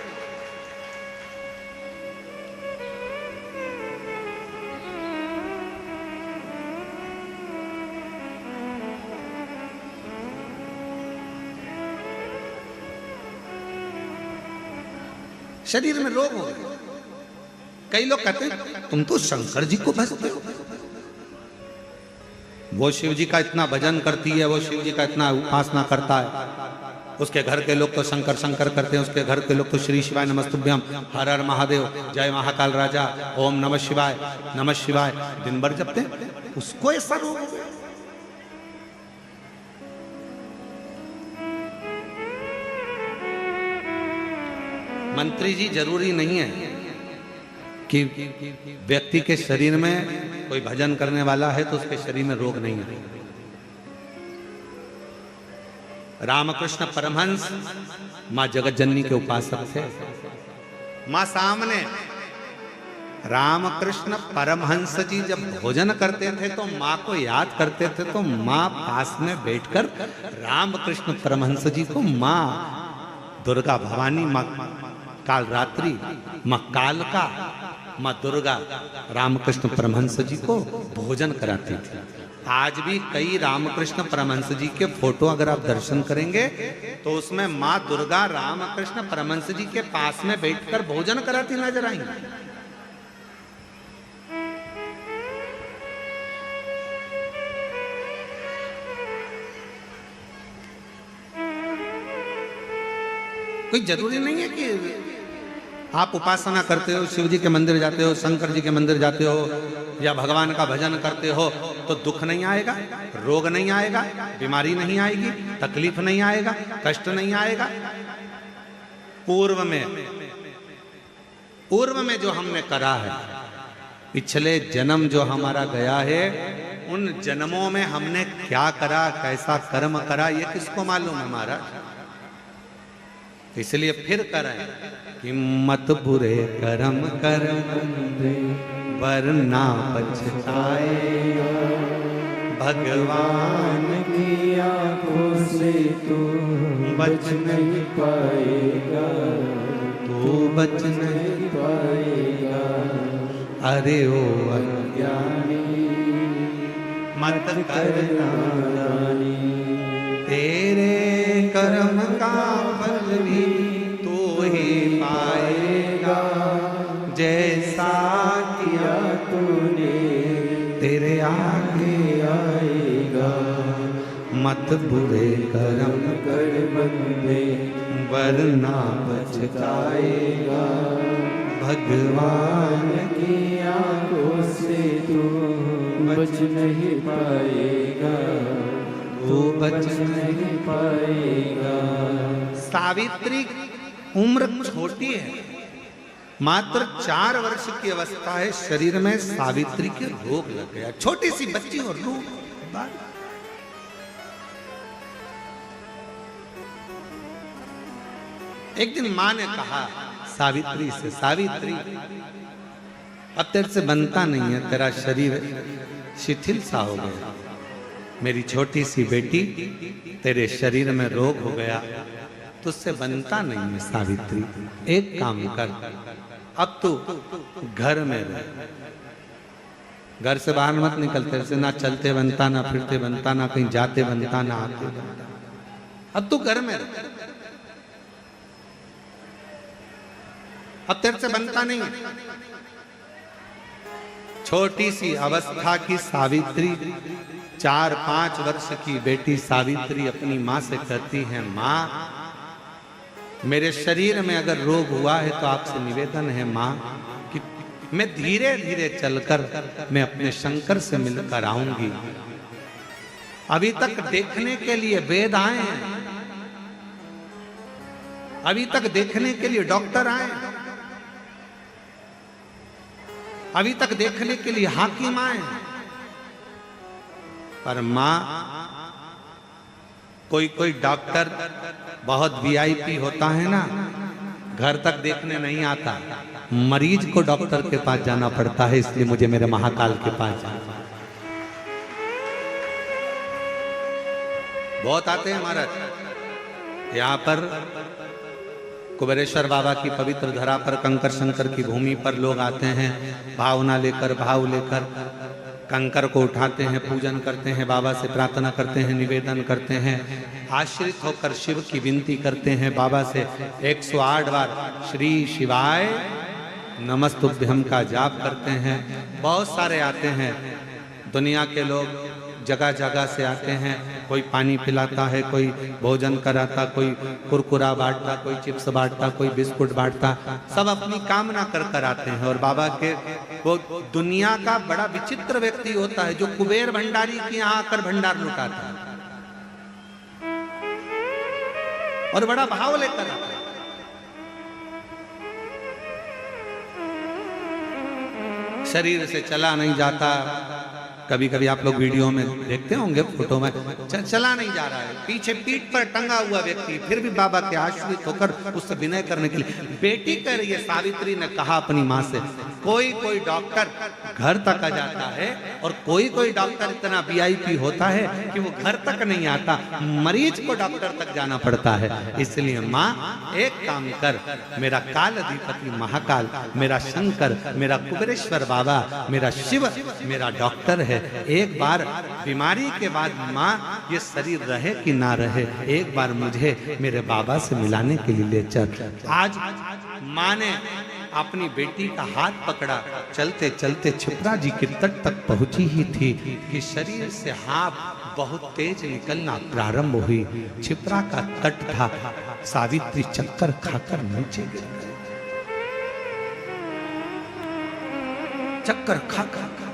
Speaker 1: शरीर में रोग हो गए। कई लोग कहते हैं तुम तो शंकर जी को भजते हो, वो शिव जी का इतना भजन करती है, वो शिव जी का इतना उपासना करता है, उसके घर के लोग तो शंकर शंकर करते हैं, उसके घर के लोग तो श्री शिवाय नमस्तुभ्यम, हर हर महादेव, जय महाकाल राजा, ओम नमः शिवाय दिन भर जपते हैं। उसको ऐसा रोग हो गया। मंत्री जी, जरूरी नहीं है कि व्यक्ति के शरीर में कोई भजन करने वाला है तो उसके शरीर में रोग नहीं है। रामकृष्ण परमहंस मां जगतजननी के उपासक थे। मां सामने रामकृष्ण परमहंस जी जब भोजन करते थे तो मां को याद करते थे, तो मां पास में बैठकर रामकृष्ण परमहंस जी को मां दुर्गा भवानी, मां कालरात्रि, मां कालका, मां दुर्गा रामकृष्ण परमहंस जी को भोजन कराती थी। आज भी कई रामकृष्ण परमहंस जी के फोटो अगर आप दर्शन करेंगे तो उसमें मां दुर्गा रामकृष्ण परमहंस जी के पास में बैठकर भोजन कराती नजर आएंगी। कोई जरूरी नहीं है कि आप उपासना करते हो, शिव जी के मंदिर जाते हो, शंकर जी के मंदिर जाते हो, या भगवान का भजन करते हो, तो दुख नहीं आएगा, रोग नहीं आएगा, बीमारी नहीं आएगी, तकलीफ नहीं आएगा, कष्ट नहीं आएगा। पूर्व में जो हमने करा है, पिछले जन्म जो हमारा गया है, उन जन्मों में हमने क्या करा, कैसा कर्म करा, ये किसको मालूम है महाराज। इसलिए फिर करें कि मत बुरे कर्म कर वरना पछताएगा, भगवान
Speaker 2: की आंखों से तू बच नहीं पाएगा,
Speaker 1: तू बच नहीं
Speaker 2: पाएगा।
Speaker 1: अरे ओ अज्ञानी मत करना
Speaker 2: नादानी,
Speaker 1: तेरे कर्म का फल भी तू ही पाएगा, जैसा किया
Speaker 2: तूने
Speaker 1: तेरे आगे
Speaker 2: आएगा।
Speaker 1: मत बुरे कर्म
Speaker 2: कर बंदे
Speaker 1: वरना
Speaker 2: पछताएगा,
Speaker 1: भगवान
Speaker 2: की आंखों से तू बच नहीं पाएगा,
Speaker 1: तू बच
Speaker 2: नहीं पाएगा।
Speaker 1: सावित्री उम्र छोटी है, मात्र 4 वर्ष की अवस्था है, शरीर में सावित्री के रोग लग गया। छोटी सी बच्ची और रोग। एक दिन मां ने कहा सावित्री से, सावित्री अब तेरे से बनता नहीं है, तेरा शरीर शिथिल सा हो गया, मेरी छोटी सी बेटी तेरे शरीर में रोग हो गया, तुझसे बनता नहीं है सावित्री। एक काम कर, अब तू घर में रह, घर से बाहर मत निकल, तेरे से ना चलते बनता, ना फिरते बनता, ना कहीं जाते बनता, ना आते बनता। अब तू घर में रह, अब तेरे से बनता नहीं। छोटी सी अवस्था की सावित्री, 4-5 वर्ष की बेटी सावित्री अपनी माँ से कहती है, माँ मेरे शरीर में अगर रोग हुआ है तो आपसे निवेदन है माँ कि मैं धीरे धीरे चलकर मैं अपने शंकर से मिलकर आऊंगी। अभी तक देखने के लिए वेद आए हैं, अभी तक देखने के लिए डॉक्टर आए, अभी तक देखने के लिए हाकिम आए, पर मां कोई डॉक्टर बहुत वीआईपी होता है ना, घर तक देखने नहीं आता, मरीज को डॉक्टर के पास जाना पड़ता है। इसलिए मुझे मेरे महाकाल के पास जाना, बहुत आते हैं महाराज। यहाँ पर कुबेरेश्वर बाबा की पवित्र धरा पर, कंकर शंकर की भूमि पर लोग आते हैं, भावना लेकर, भाव लेकर कंकर को उठाते हैं, पूजन करते हैं, बाबा से प्रार्थना करते हैं, निवेदन करते हैं, आश्रित होकर शिव की विनती करते हैं, बाबा से 108 बार श्री शिवाय नमस्तुभ्यम का जाप करते हैं। बहुत सारे आते हैं, दुनिया के लोग जगह जगह से आते हैं, कोई पानी पिलाता है, कोई भोजन कराता, कोई कुरकुरा बांटता, कोई चिप्स बांटता, कोई बिस्कुट बांटता, सब अपनी कामना कर कर आते हैं। और बाबा के वो दुनिया का बड़ा विचित्र व्यक्ति होता है जो कुबेर भंडारी के यहाँ आकर भंडार लुटाता है और बड़ा भाव लेकर आता है। शरीर से चला नहीं जाता, कभी कभी आप लोग वीडियो में देखते होंगे, फोटो में चला नहीं जा रहा है, पीछे पीठ पर टंगा हुआ व्यक्ति, फिर भी बाबा के आश्रित होकर उससे विनय करने के लिए। बेटी कह रही है, सावित्री ने कहा अपनी माँ से, कोई डॉक्टर घर तक आ जाता है और कोई डॉक्टर इतना वीआईपी होता है कि वो घर तक नहीं आता, मरीज को डॉक्टर तक जाना पड़ता है। इसलिए माँ एक काम कर, मेरा काल अधिपति महाकाल, मेरा शंकर, मेरा कुबेरेश्वर बाबा, मेरा शिव मेरा डॉक्टर है, एक बार बीमारी के बाद माँ ये शरीर रहे कि ना रहे, एक बार मुझे मेरे बाबा से मिलाने के लिए ले चल। आज माँ ने अपनी बेटी का हाथ पकड़ा, चलते चलते छिपरा जी के तट तक पहुंची ही थी कि शरीर से हाथ बहुत तेज निकलना प्रारंभ हुई। छिपरा का तट था, सावित्री चक्कर खाकर नीचे गिर गई। चक्कर खा खा खा।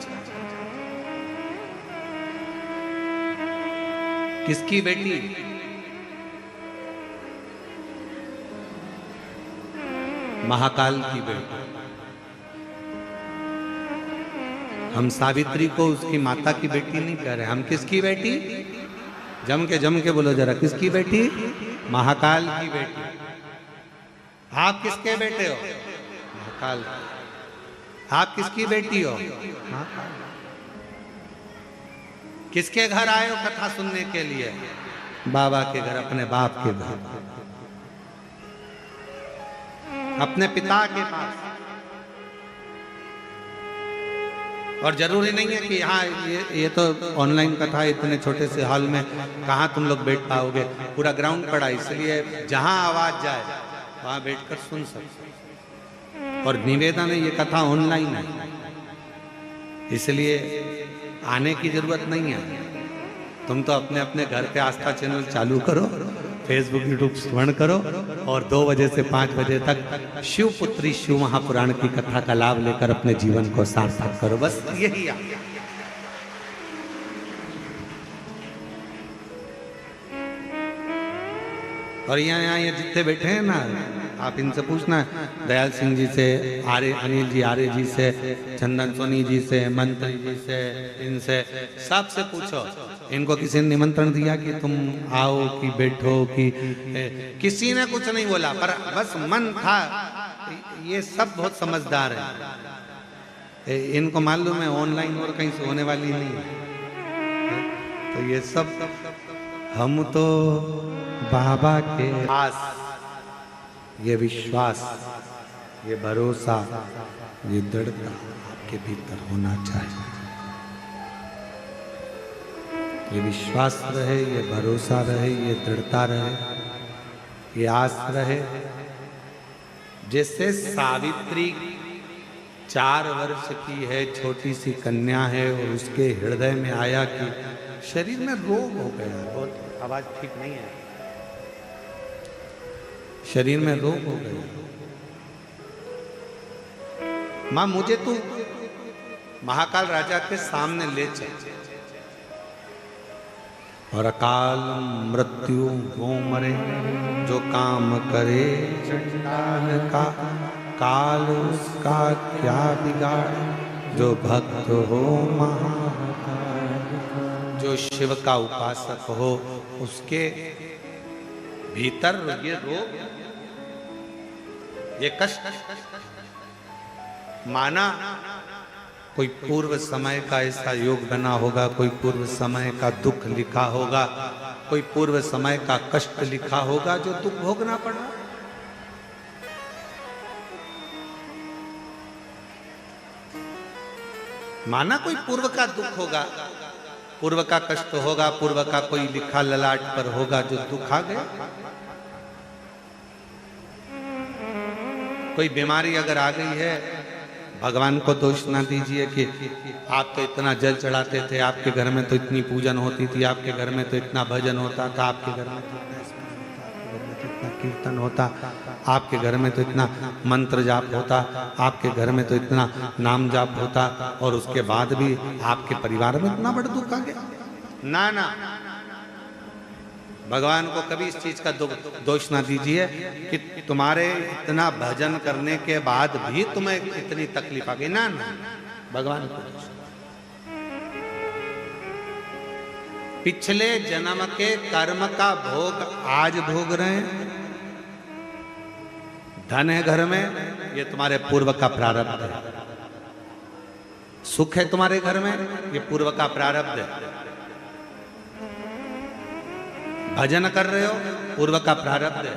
Speaker 1: किसकी बेटी? महाकाल की बेटी। हम सावित्री को उसकी माता की बेटी नहीं कह रहे, हम किसकी बेटी? जम के बोलो जरा, किसकी बेटी? महाकाल की बेटी। आप किसके बेटे हो? महाकाल। आप किसकी बेटी हो? महाकाल। किसके घर आए हो कथा सुनने के लिए? बाबा के घर, अपने बाप के घर, अपने पिता के पास। और जरूरी नहीं है कि यहाँ ये तो ऑनलाइन कथा है, इतने छोटे से हॉल में कहाँ तुम लोग बैठ पाओगे, पूरा ग्राउंड पड़ा, इसलिए जहाँ आवाज जाए वहाँ बैठकर सुन सकते। और निवेदन है, ये कथा ऑनलाइन है, इसलिए आने की जरूरत नहीं है। तुम तो अपने अपने घर पे आस्था चैनल चालू करो, फेसबुक यूट्यूब श्रवण करो और 2 बजे से 5 बजे तक शिवपुत्री शिव महापुराण की कथा का लाभ लेकर अपने जीवन को सार्थक करो। बस यही है। और यहाँ ये जितने बैठे हैं ना, आप इनसे पूछना, दयाल सिंह जी से, अनिल जी आर्य जी से, चंदन सोनी जी से, मंत्री जी से, इनसे सबसे पूछो, इनको किसी ने निमंत्रण दिया कि तुम आओ कि बैठो कि किसी ने कुछ नहीं बोला, पर बस मन था। ये सब बहुत समझदार है, इनको मालूम है ऑनलाइन और कहीं से होने वाली नहीं है। तो ये सब हम तो बाबा के पास ये विश्वास, ये भरोसा, ये दृढ़ता आपके भीतर होना चाहिए। ये विश्वास रहे, ये भरोसा रहे, ये दृढ़ता रहे, ये आस रहे। जैसे सावित्री 4 वर्ष की है, छोटी सी कन्या है, और उसके हृदय में आया कि शरीर में रोग हो गया, बहुत आवाज ठीक नहीं है, शरीर में रोग हो गया, मां मुझे तू महाकाल राजा के सामने ले चल। और अकाल मृत्यु वो मरे, जो काम करे चंडाल का, काल उसका क्या बिगाड़े, जो भक्त हो महाकाल, जो शिव का उपासक हो, उसके भीतर ये रोग, ये कष्ट माना कोई पूर्व समय का ऐसा योग बना होगा, कोई पूर्व समय का दुख लिखा होगा, कोई पूर्व समय का कष्ट लिखा होगा जो दुख भोगना पड़ा। माना कोई पूर्व का दुख होगा, पूर्व का कष्ट होगा, पूर्व का कोई लिखा ललाट पर होगा जो दुख आ गया। कोई बीमारी अगर आ गई है, भगवान को दोष ना दीजिए कि आप तो इतना जल चढ़ाते थे, आपके घर में तो इतनी पूजन होती थी, आपके घर में तो इतना भजन होता था, आपके घर में तो इतना कीर्तन होता, आपके घर में तो इतना मंत्र जाप होता, आपके घर में तो इतना नाम जाप होता, और उसके बाद भी आपके परिवार में इतना बड़ा दुख आ गया। ना ना, भगवान को कभी इस चीज का दोष ना दीजिए कि तुम्हारे इतना भजन करने के बाद भी तुम्हें इतनी तकलीफ आ गई। ना ना, भगवान को पिछले जन्म के कर्म का भोग आज भोग रहे हैं। धन है घर में, ये तुम्हारे पूर्व का प्रारब्ध है। सुख है तुम्हारे घर में, ये पूर्व का प्रारब्ध है। भजन कर रहे हो, पूर्व का प्रारब्ध है।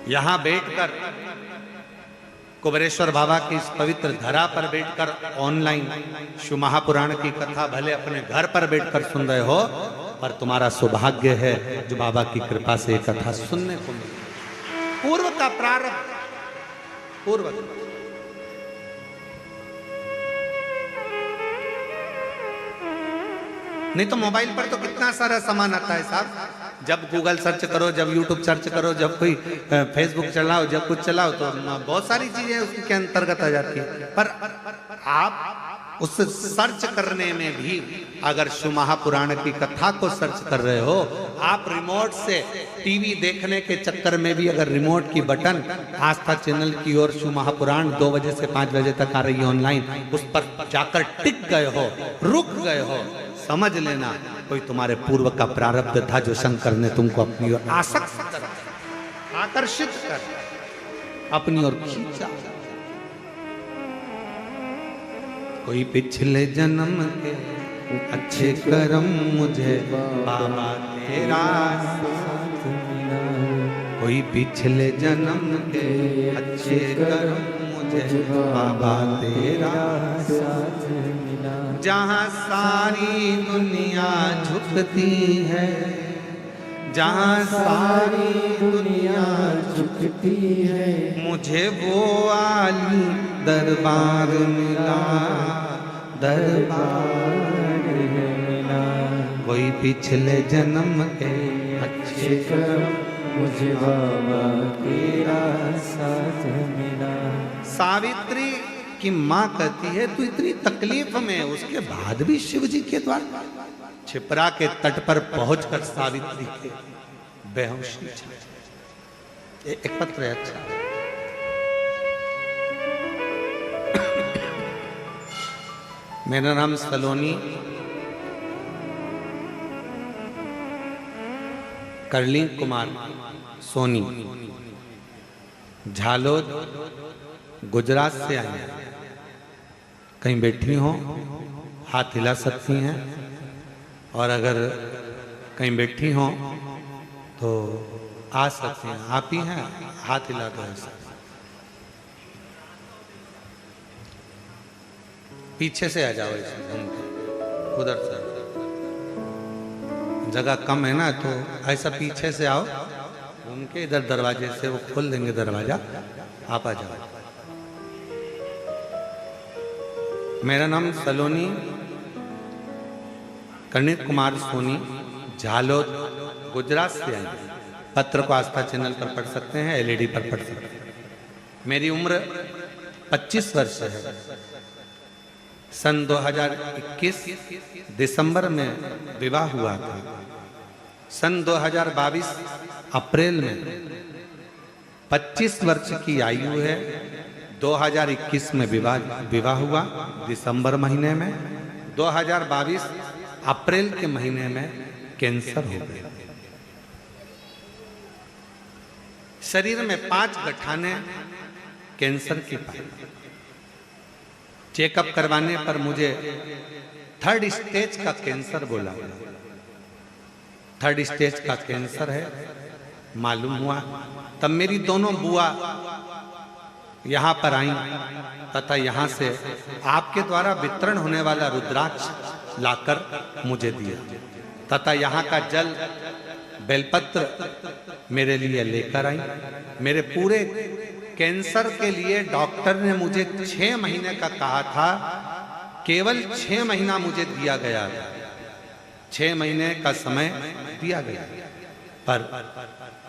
Speaker 1: यहां बैठकर कुबेरेश्वर बाबा की इस पवित्र धरा पर बैठकर ऑनलाइन शिव महापुराण की कथा भले अपने घर पर बैठकर सुन रहे हो, पर तुम्हारा सौभाग्य है जो बाबा की कृपा से एक कथा सुनने को मिली। पूर्व का प्रारब्ध, पूर्व। नहीं तो मोबाइल पर तो कितना सारा सामान आता है साहब, जब गूगल सर्च करो, जब यूट्यूब सर्च करो, जब कोई फेसबुक चलाओ, जब कुछ चलाओ तो बहुत सारी चीजें उसके अंतर्गत आ जाती है। पर आप उस सर्च करने में भी अगर शिव महापुराण की कथा को सर्च कर रहे हो, आप रिमोट से टीवी देखने के चक्कर में भी अगर रिमोट की बटन आस्था चैनल की ओर शिव महापुराण 2 बजे से 5 बजे तक आ रही है ऑनलाइन, उस पर जाकर टिक गए हो, रुक गए हो, समझ लेना कोई तुम्हारे पूर्व का प्रारब्ध था जो शंकर ने तुमको अपनी ओर आसक्त कर, आकर्षित कर, अपनी ओर खींचा। कोई पिछले जन्म के अच्छे कर्म मुझे बाबा तेरा साथ मिला, कोई पिछले जन्म के अच्छे कर्म मुझे बाबा तेरा साथ मिला। जहाँ सारी दुनिया झुकती है, जहाँ सारी दुनिया
Speaker 2: झुकती है,
Speaker 1: मुझे वो आली दरबार मिला, दरबार
Speaker 2: मिला।
Speaker 1: कोई पिछले जन्म के अच्छे
Speaker 2: कर्म मुझे बाबा तेरा साथ मिला।
Speaker 1: सावित्री की माँ कहती है तू इतनी तकलीफ में, उसके बाद भी शिव जी के द्वारा छिपरा के तट पर पहुंचकर सावित्री के बेहोशी छा। एक पत्र है, अच्छा मेरा नाम सलोनी करली कुमार सोनी, झालोद गुजरात से आई हैं। कहीं बैठी हो हाथ हिला सकती हैं, और अगर कहीं बैठी हो तो आ सकती हैं। आप ही हैं, हाथ हिला दो ऐसा। पीछे से आ जाओ, ऐसे घूम के उधर से, जगह कम है ना, तो ऐसा पीछे से आओ घूम के, इधर दरवाजे से वो खोल देंगे दरवाजा, आप आ जाओ। मेरा नाम सलोनी करणी कुमार सोनी, झालोद गुजरात से आई। पत्र को आस्था चैनल पर पढ़ सकते हैं, एलईडी पर पढ़ सकते हैं। मेरी उम्र 25 वर्ष है। सन 2021 दिसंबर में विवाह हुआ था। सन 2022 अप्रैल में 25 वर्ष की आयु है। 2021 में विवाह हुआ दिसंबर महीने में। 2022 अप्रैल के महीने में कैंसर हो गया। शरीर में 5 गठाने कैंसर की पाई। चेकअप करवाने पर मुझे 3rd स्टेज का कैंसर बोला। 3rd स्टेज का कैंसर है मालूम हुआ। तब मेरी दोनों बुआ यहाँ पर आई तथा यहाँ से आपके द्वारा वितरण होने वाला रुद्राक्ष लाकर मुझे दिया तथा यहाँ का जल बेलपत्र मेरे लिए लेकर आई। मेरे पूरे कैंसर के लिए डॉक्टर ने मुझे 6 महीने का कहा था, केवल 6 महीना मुझे दिया गया था। 6 महीने का समय दिया गया, पर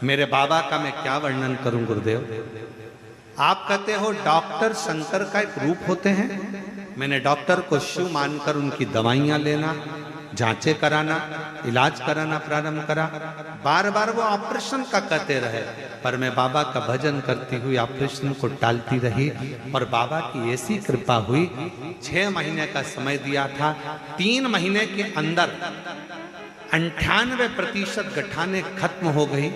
Speaker 1: मेरे बाबा का मैं क्या वर्णन करूं गुरुदेव। आप कहते हो डॉक्टर शंकर का एक रूप होते हैं। मैंने डॉक्टर को शिव मानकर उनकी दवाइयां लेना, जांचें कराना, इलाज कराना प्रारंभ करा। बार बार वो ऑपरेशन का कहते रहे, पर मैं बाबा का भजन करती हुई ऑपरेशन को टालती रही। और बाबा की ऐसी कृपा हुई, 6 महीने का समय दिया था, 3 महीने के अंदर 98% गठाने खत्म हो गई।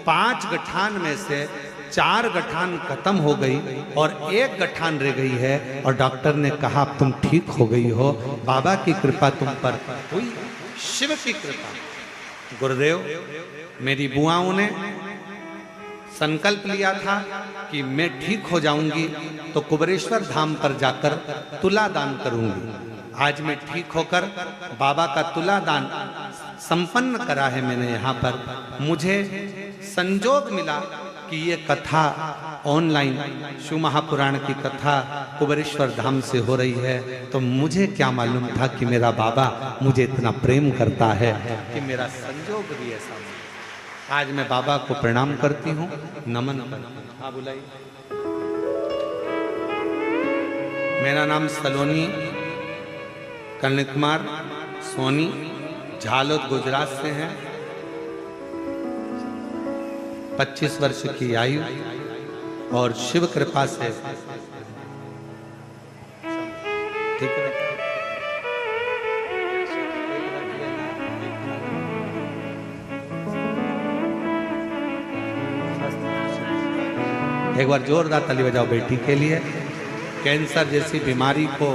Speaker 1: 5 गठान में से 4 गठान खत्म हो गई और 1 गठान रह गई है। और डॉक्टर ने कहा अब तुम ठीक हो गई हो, बाबा की कृपा तुम पर हुई, शिव की कृपा। गुरुदेव, मेरी बुआओं ने संकल्प लिया था कि मैं ठीक हो जाऊंगी तो कुबरेश्वर धाम पर जाकर तुला दान करूंगी। आज मैं ठीक होकर बाबा का तुला दान संपन्न करा है मैंने यहाँ पर। मुझे संजोग मिला कि ये कथा ऑनलाइन शिव महापुराण की कथा कुबरेश्वर धाम से हो रही है, तो मुझे क्या मालूम था कि मेरा बाबा मुझे इतना प्रेम करता है कि मेरा संजोग भी ऐसा। आज मैं बाबा को प्रणाम करती हूँ, नमन करती हूँ। हाँ बुलाइए। मेरा नाम सलोनी कर्ण कुमार सोनी झालोद गुजरात से हैं। 25 वर्ष की आयु और शिव कृपा से ठीक है। एक बार जोरदार ताली बजाओ बेटी के लिए। कैंसर जैसी बीमारी को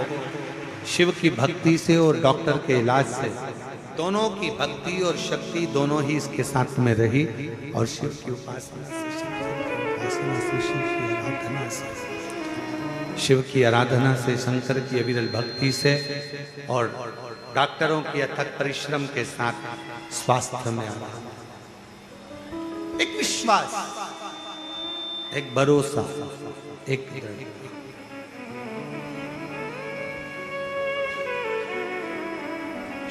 Speaker 1: शिव की भक्ति से और डॉक्टर के इलाज से, दोनों की भक्ति और शक्ति दोनों ही इसके साथ में रही और शिव की उपासना से, शिव की आराधना से, शंकर की अविरल भक्ति से और डॉक्टरों की अथक परिश्रम के साथ स्वास्थ्य में आया। एक विश्वास, एक भरोसा, एक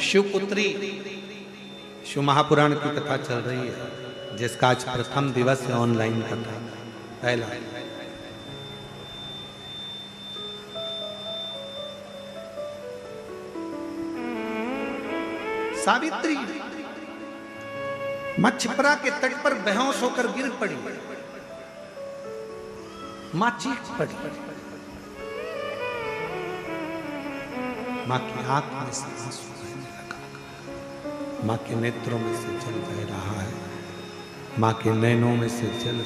Speaker 1: शिवपुत्री शिव महापुराण की कथा चल रही है, जिसका आज प्रथम दिवस है ऑनलाइन कथा पहला। सावित्री मां छिपरा के तट पर बेहोश होकर गिर पड़ी। मां चीख पड़ी। मां की आंख में से आंसू बहने लगा। मां के नेत्रों में से जल बह रहा है। मां के नैनों में से जल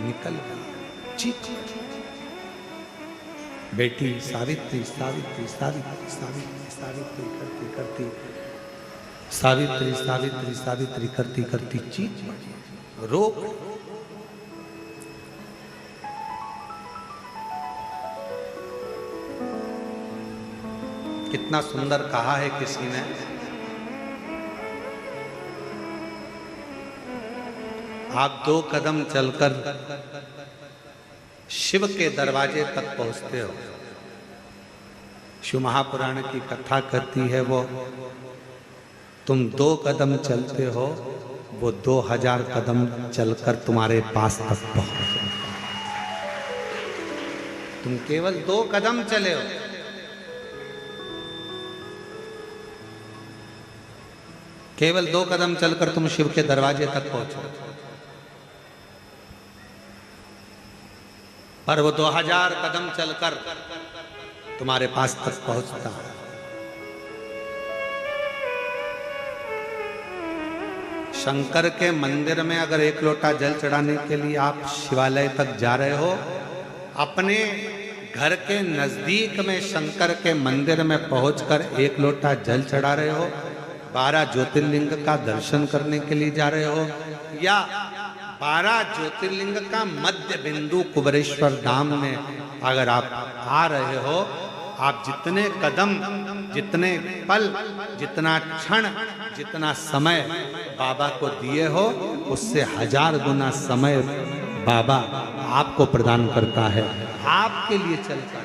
Speaker 1: निकल गया। चीख बेटी सावित्री सावित्री सावित्री सावित्री सावित्री करती करती सावित्री सावित्री सावित्री करती करती चीख रो। कितना सुंदर कहा है किसी ने, आप 2 कदम चलकर शिव के दरवाजे तक पहुंचते हो। शिव महापुराण की कथा करती है वो, तुम 2 कदम चलते हो, वो 2000 कदम चलकर तुम्हारे पास तक पहुंचते। तुम केवल 2 कदम चले हो, केवल 2 कदम चलकर तुम शिव के दरवाजे तक पहुंचो, पर वो 2000 कदम चलकर तुम्हारे पास तक पहुंचता है। शंकर के मंदिर में अगर 1 लोटा जल चढ़ाने के लिए आप शिवालय तक जा रहे हो, अपने घर के नजदीक में शंकर के मंदिर में पहुंचकर 1 लोटा जल चढ़ा रहे हो, 12 ज्योतिर्लिंग का दर्शन करने के लिए जा रहे हो, या 12 ज्योतिर्लिंग का मध्य बिंदु कुबेरेश्वर धाम में अगर आप आ रहे हो, आप जितने कदम, जितने पल, जितना क्षण, जितना समय बाबा को दिए हो, उससे 1000 गुना समय बाबा आपको प्रदान करता है। आपके लिए चलकर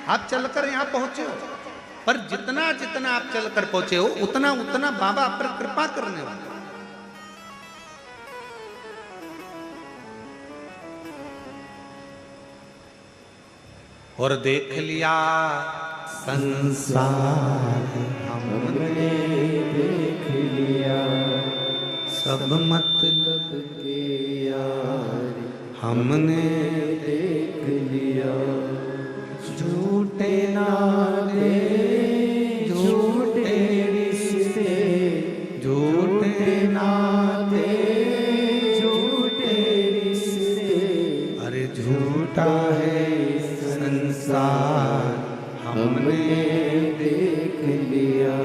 Speaker 1: आप चलकर यहाँ पहुंचे हो, पर जितना जितना आप चलकर पहुंचे हो, उतना उतना बाबा आप पर कृपा करने वाला। और देख लिया संसार हमने,
Speaker 2: देख लिया
Speaker 1: सब मतलब
Speaker 2: के यार
Speaker 1: हमने
Speaker 2: देख लिया। झूठे नाते झूठे रिश्ते, झूठे नाते झूठे रिश्ते,
Speaker 1: अरे झूठा है संसार हमने
Speaker 2: देख लिया।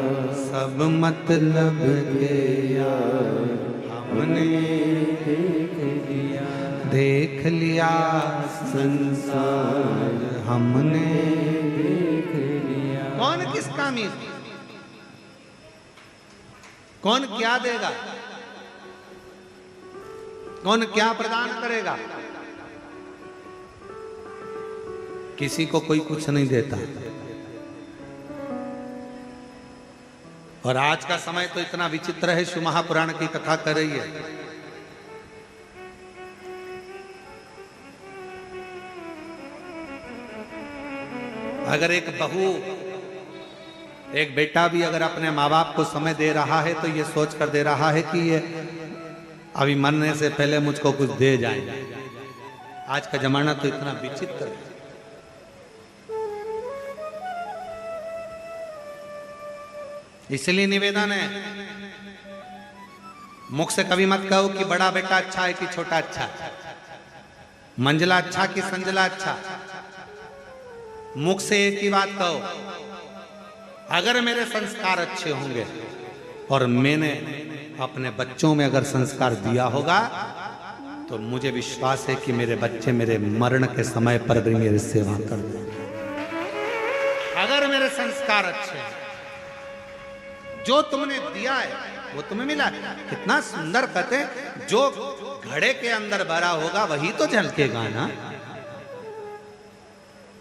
Speaker 1: सब मतलब के यार हमने देख लिया संसार हमने
Speaker 2: देख लिया।
Speaker 1: कौन किस कामी, कौन क्या देगा, कौन क्या प्रदान करेगा। किसी को कोई कुछ नहीं देता, और आज का समय तो इतना विचित्र है, शिव महापुराण की कथा कर रही है। अगर एक बहू, एक बेटा भी अगर अपने माँ बाप को समय दे रहा है तो ये सोच कर दे रहा है कि ये अभी मरने से पहले मुझको कुछ दे जाए। आज का जमाना तो इतना विचित्र है। इसलिए निवेदन है, मुख से कभी मत कहो कि बड़ा बेटा अच्छा है कि छोटा अच्छा, मंजला अच्छा कि संजला अच्छा। मुख से एक ही बात कहो, अगर मेरे संस्कार अच्छे होंगे और मैंने अपने बच्चों में अगर संस्कार दिया होगा तो मुझे विश्वास है कि मेरे बच्चे मेरे मरण के समय पर भी मेरी सेवा कर देंगे। अगर मेरे संस्कार अच्छे हैं, जो तुमने दिया है वो तुम्हें मिला। कितना सुंदर कहते, जो घड़े के अंदर भरा होगा वही तो झलकेगा ना।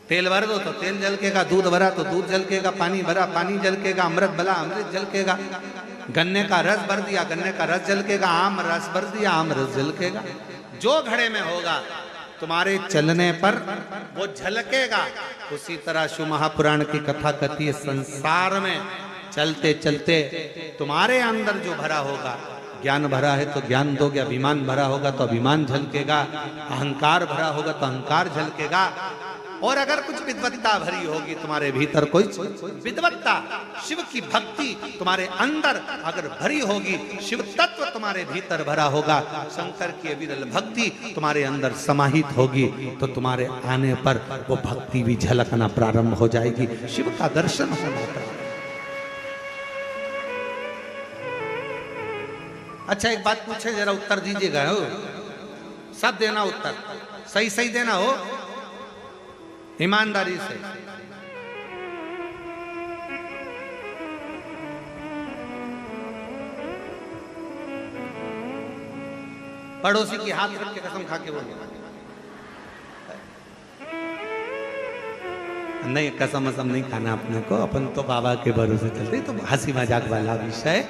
Speaker 1: तेल भर दो तो तेल झलकेगा, दूध भरा तो दूध झलकेगा, पानी भरा पानी झलकेगा, अमृत भरा अमृत झलकेगा, गन्ने का रस भर दिया गन्ने का रस झलकेगा, आम रस भर दिया आम रस झलकेगा। जो घड़े में होगा तुम्हारे चलने पर वो झलकेगा। उसी तरह शिव महापुराण की कथा कहती है, संसार में चलते चलते तुम्हारे अंदर जो भरा होगा, ज्ञान भरा है तो ज्ञान दोगे, अभिमान भरा होगा तो अभिमान झलकेगा, अहंकार भरा होगा तो अहंकार झलकेगा। और अगर कुछ विद्वत्ता भरी होगी तुम्हारे भीतर, कोई विद्वत्ता, शिव की भक्ति तुम्हारे अंदर अगर भरी होगी, शिव तत्व तुम्हारे भीतर भरा होगा, शंकर की विरल भक्ति तुम्हारे अंदर समाहित होगी, तो तुम्हारे आने पर वो भक्ति भी झलकना प्रारंभ हो जाएगी, शिव का दर्शन होना प्रारंभ। अच्छा एक बात पूछे, जरा उत्तर दीजिएगा। हो सब देना उत्तर, सही सही देना हो, ईमानदारी से। पड़ोसी की हाथ रख के कसम खा के बोलिए। नहीं, कसम वसम नहीं खाना अपने को, अपन तो बाबा के भरोसे चलते। तो हंसी मजाक वाला विषय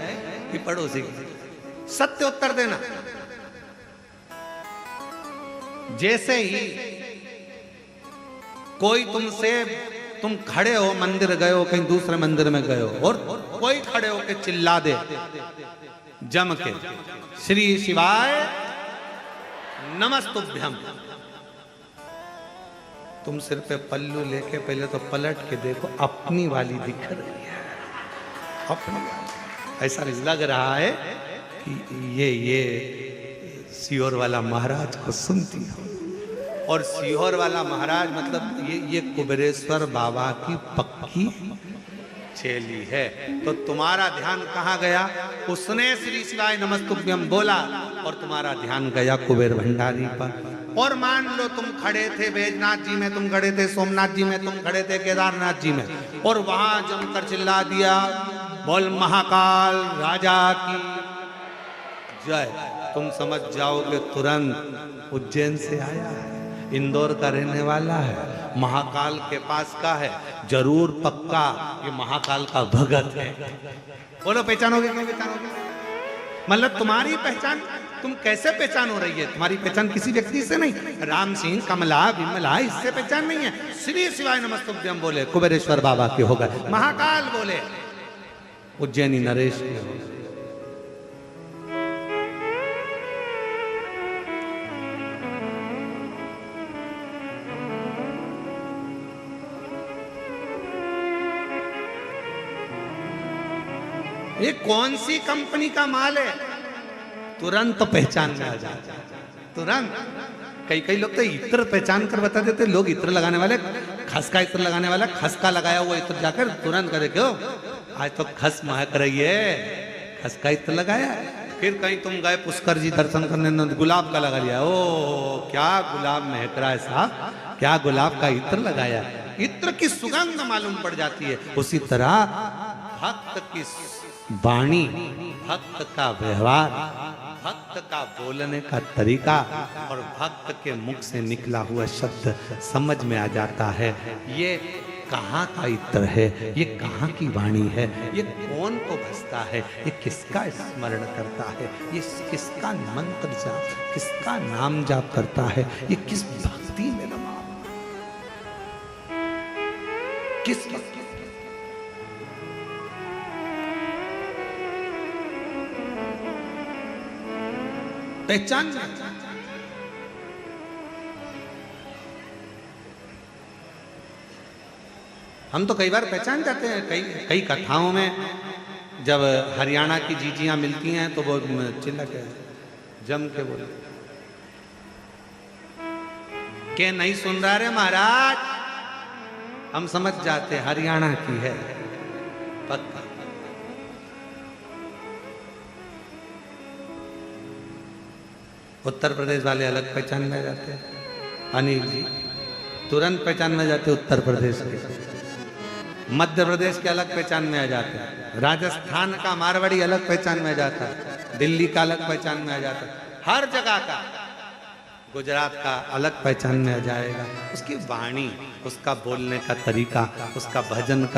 Speaker 1: कि पड़ोसी की सत्य उत्तर देना। जैसे ही कोई तुमसे, तुम खड़े हो, मंदिर गए हो, कहीं दूसरे मंदिर में गए हो, और कोई खड़े हो के चिल्ला दे जम के, श्री शिवाय नमस्तुभ्यम, तुम सिर पे पल्लू लेके पहले तो पलट के देखो, अपनी वाली दिख रही है, अपनी। ऐसा लग रहा है कि ये सीहोर वाला महाराज को सुनती हो। और सीहोर वाला महाराज मतलब ये कुबेरेश्वर बाबा की पक्की चेली है। तो तुम्हारा ध्यान कहाँ गया? उसने श्री शिवाय नमस्तुभ्यम बोला और तुम्हारा ध्यान गया कुबेर भंडारी पर। और मान लो तुम खड़े थे बैजनाथ जी में, तुम खड़े थे सोमनाथ जी में, तुम खड़े थे केदारनाथ जी में, और वहां जमकर चिल्ला दिया, बोल महाकाल राजा की जय। तुम समझ जाओगे तुरंत उज्जैन से आया है, इंदौर का रहने वाला है, महाकाल के पास का है, जरूर पक्का ये महाकाल का भगत है। बोलो पहचानोगे नहीं पहचानोगे? मतलब तुम्हारी पहचान, तुम कैसे पहचान हो रही है? तुम्हारी पहचान किसी व्यक्ति से नहीं, राम सिंह, कमला, विमला, इससे पहचान नहीं है। श्री शिवाय नमस्तुभ्यम बोले कुबेरेश्वर बाबा के हो गए, महाकाल बोले उज्जैनी नरेश के हो गए। ये कौन सी कंपनी का माल है? तुरंत तो पहचान में आ जाता, तुरंत। कई लोग तो इत्र पहचान कर बता देते। लोग इत्र लगाने वाले, खस का इत्र लगाने वाला, खस का लगाया हुआ इत्र जाकर तुरंत करे, क्यों आज तो खस महक रही है, खस का इत्र लगाया। फिर कहीं तुम गए पुष्कर जी दर्शन करने, गुलाब का लगा लिया, ओ क्या गुलाब महक रहा है साहब, क्या गुलाब का इत्र लगाया। इत्र की सुगंध मालूम पड़ जाती है। उसी तरह भक्त की वाणी, भक्त का व्यवहार, भक्त का बोलने का तरीका और भक्त के मुख से निकला हुआ शब्द समझ में आ जाता है। ये कहाँ का इत्र है, ये कहाँ की वाणी है, ये कौन को भसता है, ये किसका स्मरण करता है, ये किसका मंत्र जाप, किसका नाम जाप करता है, ये किस भक्ति में रमा, किस पहचान। हम तो कई बार पहचान जाते हैं, कई कथाओं में जब हरियाणा की जीजियां मिलती हैं तो वो चिल्ला के जम के बोले के नहीं सुन रहा रे महाराज, हम समझ जाते हरियाणा की है पक्का। उत्तर प्रदेश वाले अलग पहचान में जाते हैं, अनिल जी तुरंत पहचान में जाते उत्तर प्रदेश के, मध्य प्रदेश के अलग पहचान में आ जाते हैं, राजस्थान का मारवाड़ी अलग पहचान में आ जाता है, दिल्ली का अलग पहचान में आ जाता है, हर जगह का, गुजरात का अलग पहचान में आ जाएगा। उसकी वाणी, उसका बोलने का तरीका, उसका भजन का